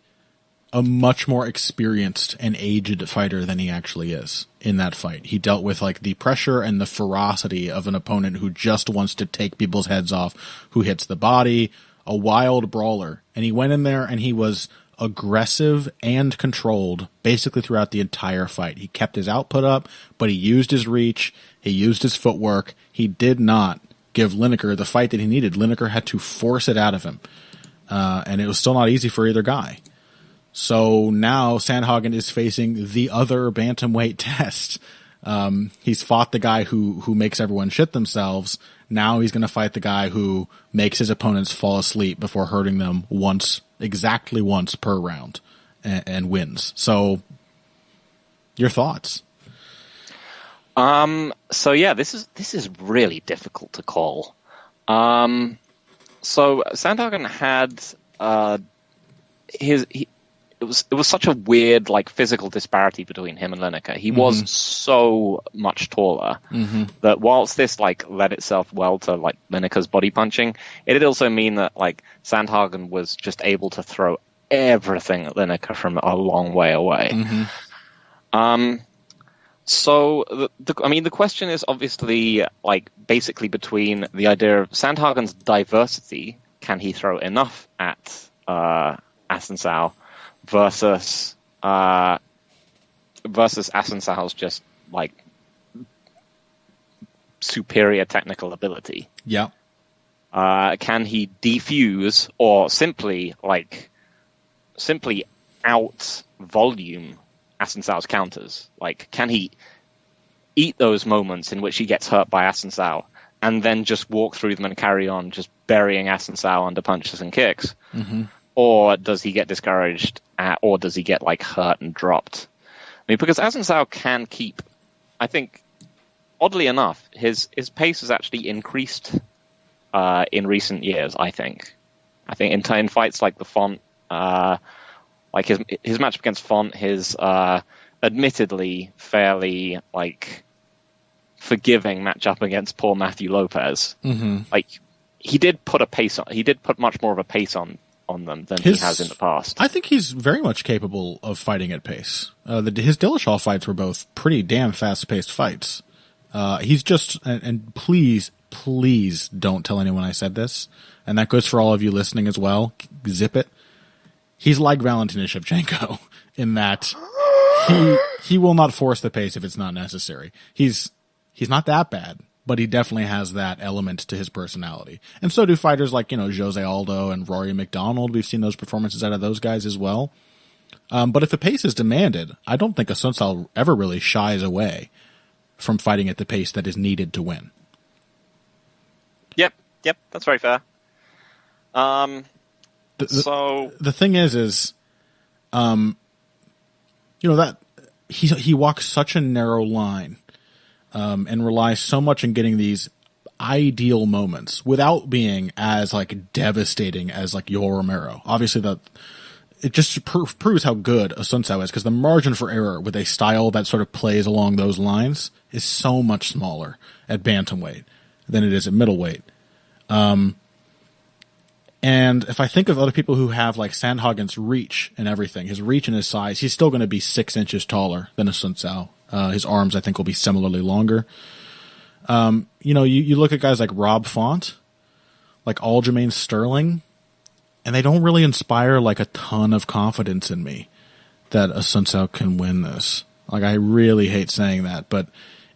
a much more experienced and aged fighter than he actually is in that fight. He dealt with, like, the pressure and the ferocity of an opponent who just wants to take people's heads off, who hits the body, a wild brawler. And he went in there and he was aggressive and controlled basically throughout the entire fight. He kept his output up, but he used his reach, he used his footwork. He did not give Lineker the fight that he needed. Lineker had to force it out of him. And it was still not easy for either guy. So now Sandhagen is facing the other bantamweight test. He's fought the guy who makes everyone shit themselves. Now he's going to fight the guy who makes his opponents fall asleep before hurting them exactly once per round, and wins. So, your thoughts? So yeah, this is really difficult to call. So Sandhagen had it was such a weird like physical disparity between him and Lineker. He was so much taller that whilst this like led itself well to like Lineker's body punching, it did also mean that like Sandhagen was just able to throw everything at Lineker from a long way away. So the question is obviously like basically between the idea of Sandhagen's diversity, can he throw enough at Assunção, versus Assunção's just like superior technical ability. Yeah. Can he defuse or simply out volume Assunção's counters? Like, can he eat those moments in which he gets hurt by Assunção and then just walk through them and carry on, just burying Assunção under punches and kicks? Or does he get discouraged, or does he get like hurt and dropped? I mean, because Assunção can keep, I think, oddly enough, his pace has actually increased in recent years. I think in fights like the Font, like his match against Font, his admittedly fairly like forgiving matchup against poor Matthew Lopez, like he did put much more of a pace on them than he has in the past. I think he's very much capable of fighting at pace. His Dillashaw fights were both pretty damn fast-paced fights. He's just, and please don't tell anyone I said this, and that goes for all of you listening as well. Zip it. He's like Valentina Shevchenko in that he will not force the pace if it's not necessary. He's not that bad, but he definitely has that element to his personality. And so do fighters like, Jose Aldo and Rory McDonald. We've seen those performances out of those guys as well. But if the pace is demanded, I don't think Assunção ever really shies away from fighting at the pace that is needed to win. Yep, that's very fair. The thing is, that he walks such a narrow line, and relies so much on getting these ideal moments without being as like devastating as like Yoel Romero. Obviously, that it just proves how good Assunção is, because the margin for error with a style that sort of plays along those lines is so much smaller at bantamweight than it is at middleweight. And if I think of other people who have like Sandhagen's reach and everything, his reach and his size, he's still going to be 6 inches taller than Assunção. His arms, I think, will be similarly longer. You look at guys like Rob Font, like Aljamain Sterling, and they don't really inspire like a ton of confidence in me that Assunção can win this. Like, I really hate saying that, but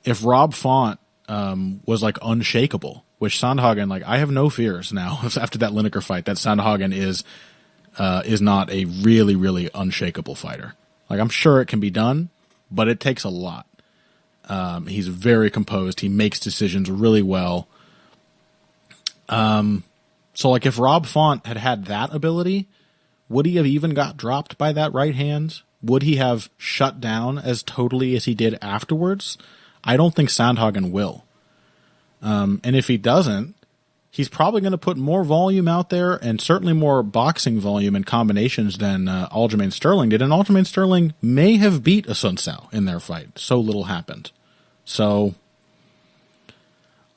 if Rob Font was like unshakable, which Sandhagen, like, I have no fears now after that Lineker fight that Sandhagen is not a really, really unshakable fighter. Like, I'm sure it can be done, but it takes a lot. He's very composed. He makes decisions really well. So, like, if Rob Font had that ability, would he have even got dropped by that right hand? Would he have shut down as totally as he did afterwards? I don't think Sandhagen will. And if he doesn't, he's probably going to put more volume out there, and certainly more boxing volume and combinations than Aljamain Sterling did. And Aljamain Sterling may have beat Assunção in their fight. So little happened. So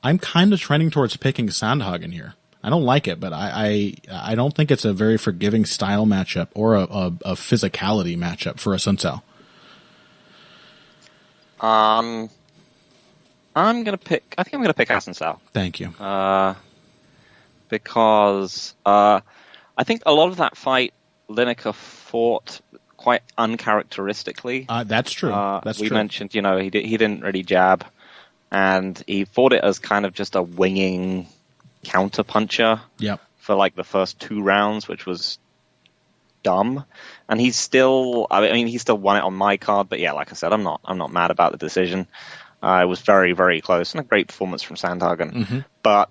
I'm kind of trending towards picking Sandhagen here. I don't like it, but I don't think it's a very forgiving style matchup or a physicality matchup for Assunção. I think I'm gonna pick Assunção. Thank you. Because I think a lot of that fight Lineker fought quite uncharacteristically. That's true. We mentioned, he didn't really jab, and he fought it as kind of just a winging counter puncher. Yep. For like the first 2 rounds, which was dumb. And he still won it on my card, but yeah, like I said, I'm not mad about the decision. It was very, very close, and a great performance from Sandhagen. Mm-hmm. But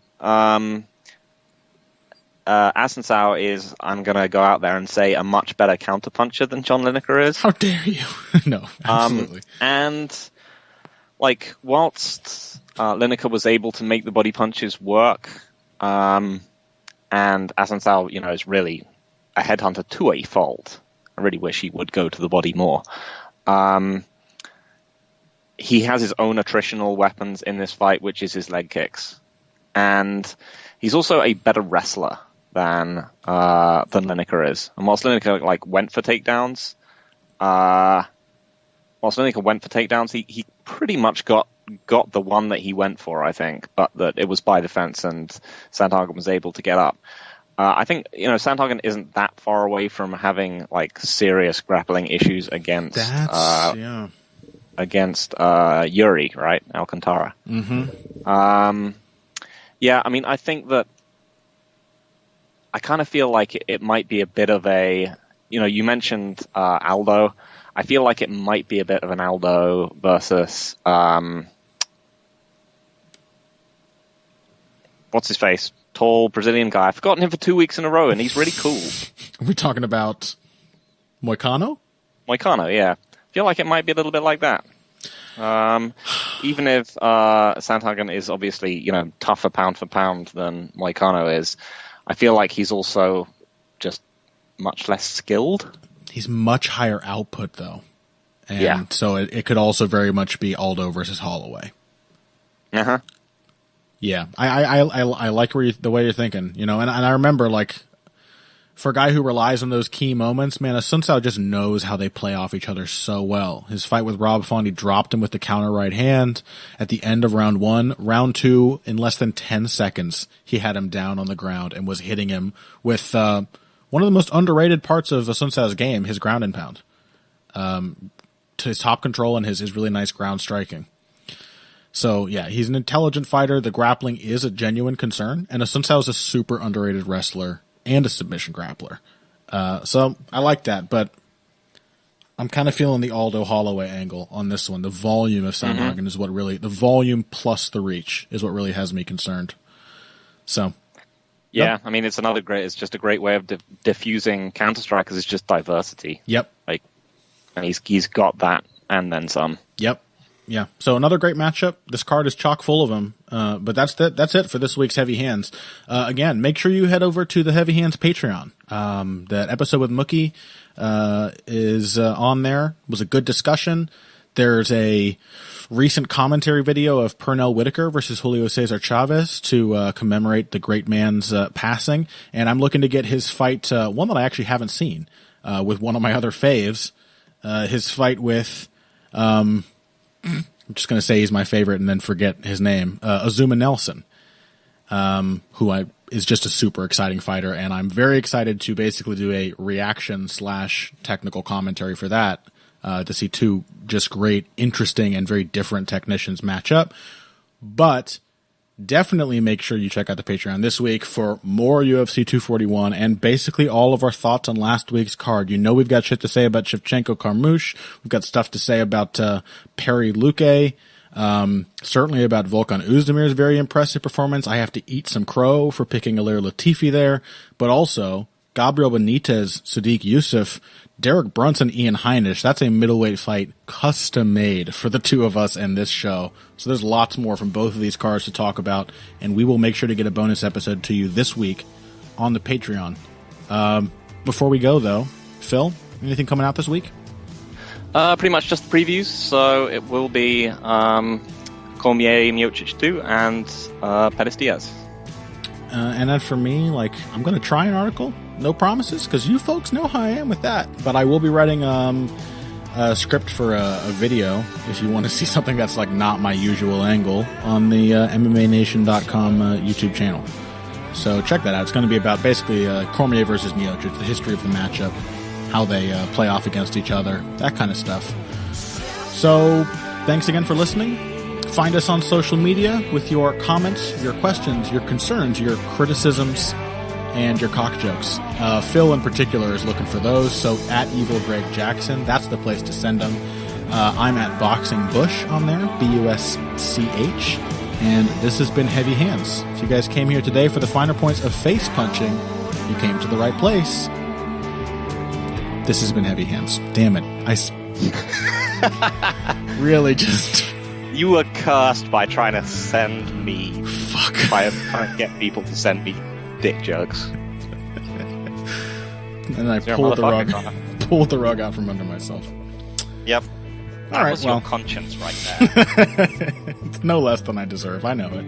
Assunção is, I'm going to go out there and say, a much better counterpuncher than John Lineker is. How dare you? No, absolutely. And, like, whilst Lineker was able to make the body punches work, and Assunção, is really a headhunter to a fault. really wish he would go to the body more. He has his own attritional weapons in this fight, which is his leg kicks. And he's also a better wrestler than Lineker is. And whilst Lineker went for takedowns, he pretty much got the one that he went for, I think, but that it was by the fence and Sandhagen was able to get up. I think, Sandhagen isn't that far away from having serious grappling issues against Yuri, right? Alcantara. Mm-hmm. Yeah, I mean, I think that I kind of feel like it might be a bit of a, you mentioned Aldo. I feel like it might be a bit of an Aldo versus what's his face? Tall Brazilian guy. I've forgotten him for 2 weeks in a row, and he's really cool. Are we talking about Moicano? Moicano, yeah. I feel like it might be a little bit like that. Even if Sandhagen is obviously, tougher pound for pound than Moicano is, I feel like he's also just much less skilled. He's much higher output, though. And so it could also very much be Aldo versus Holloway. Uh-huh. Yeah, I like the way you're thinking, and I remember, for a guy who relies on those key moments, man, Asuncao just knows how they play off each other so well. His fight with Rob Font, he dropped him with the counter right hand at the end of round 1. Round 2, in less than 10 seconds, he had him down on the ground and was hitting him with one of the most underrated parts of Asuncao's game, his ground and pound. To his top control and his really nice ground striking. So, yeah, he's an intelligent fighter. The grappling is a genuine concern. And Asuncao is a super underrated wrestler and a submission grappler. So, I like that. But I'm kind of feeling the Aldo Holloway angle on this one. The volume of Sandhagen is what really... The volume plus the reach is what really has me concerned. So... Yeah, I mean, it's just a great way of diffusing counter-strikers. It's just diversity. Yep. And he's got that and then some. Yep. Yeah. So another great matchup. This card is chock full of them. But that's it for this week's Heavy Hands. Again, make sure you head over to the Heavy Hands Patreon. That episode with Mookie is on there. It was a good discussion. There's a recent commentary video of Pernell Whitaker versus Julio Cesar Chavez to commemorate the great man's passing. And I'm looking to get his fight, one that I actually haven't seen, with one of my other faves. His fight with, I'm just going to say he's my favorite and then forget his name, Azuma Nelson, who is just a super exciting fighter. And I'm very excited to basically do a reaction / technical commentary for that, to see two just great, interesting, and very different technicians match up. But definitely make sure you check out the Patreon this week for more UFC 241 and basically all of our thoughts on last week's card. We've got shit to say about Shevchenko Carmouche. We've got stuff to say about Perry Luque. Certainly about Volkan Uzdemir's very impressive performance. I have to eat some crow for picking Ilir Latifi there. But also, Gabriel Benitez, Sadiq Youssef, Derek Brunson, Ian Heinisch. That's a middleweight fight custom made for the two of us and this show. So there's lots more from both of these cards to talk about, and we will make sure to get a bonus episode to you this week on the Patreon. Before we go, though, Phil, anything coming out this week? Pretty much just the previews. So it will be Cormier, Miocic 2, and Pettis Diaz. And then for me, I'm going to try an article. No promises, because you folks know how I am with that. But I will be writing a script for a video if you want to see something that's not my usual angle on the MMANation.com YouTube channel. So check that out. It's going to be about basically Cormier versus Miocic, the history of the matchup, how they play off against each other, that kind of stuff. So thanks again for listening. Find us on social media with your comments, your questions, your concerns, your criticisms, and your cock jokes. Phil in particular is looking for those, so at Evil Greg Jackson, that's the place to send them. I'm at Boxing Bush on there, BUSCH, and this has been Heavy Hands. If you guys came here today for the finer points of face punching, you came to the right place. This has been Heavy Hands. Damn it. Really just... You were cursed by trying to send me... Fuck. By trying to get people to send me dick jokes. And I pulled the pulled the rug out from under myself. Yep. All right, was well. your conscience right there. It's no less than I deserve. I know it.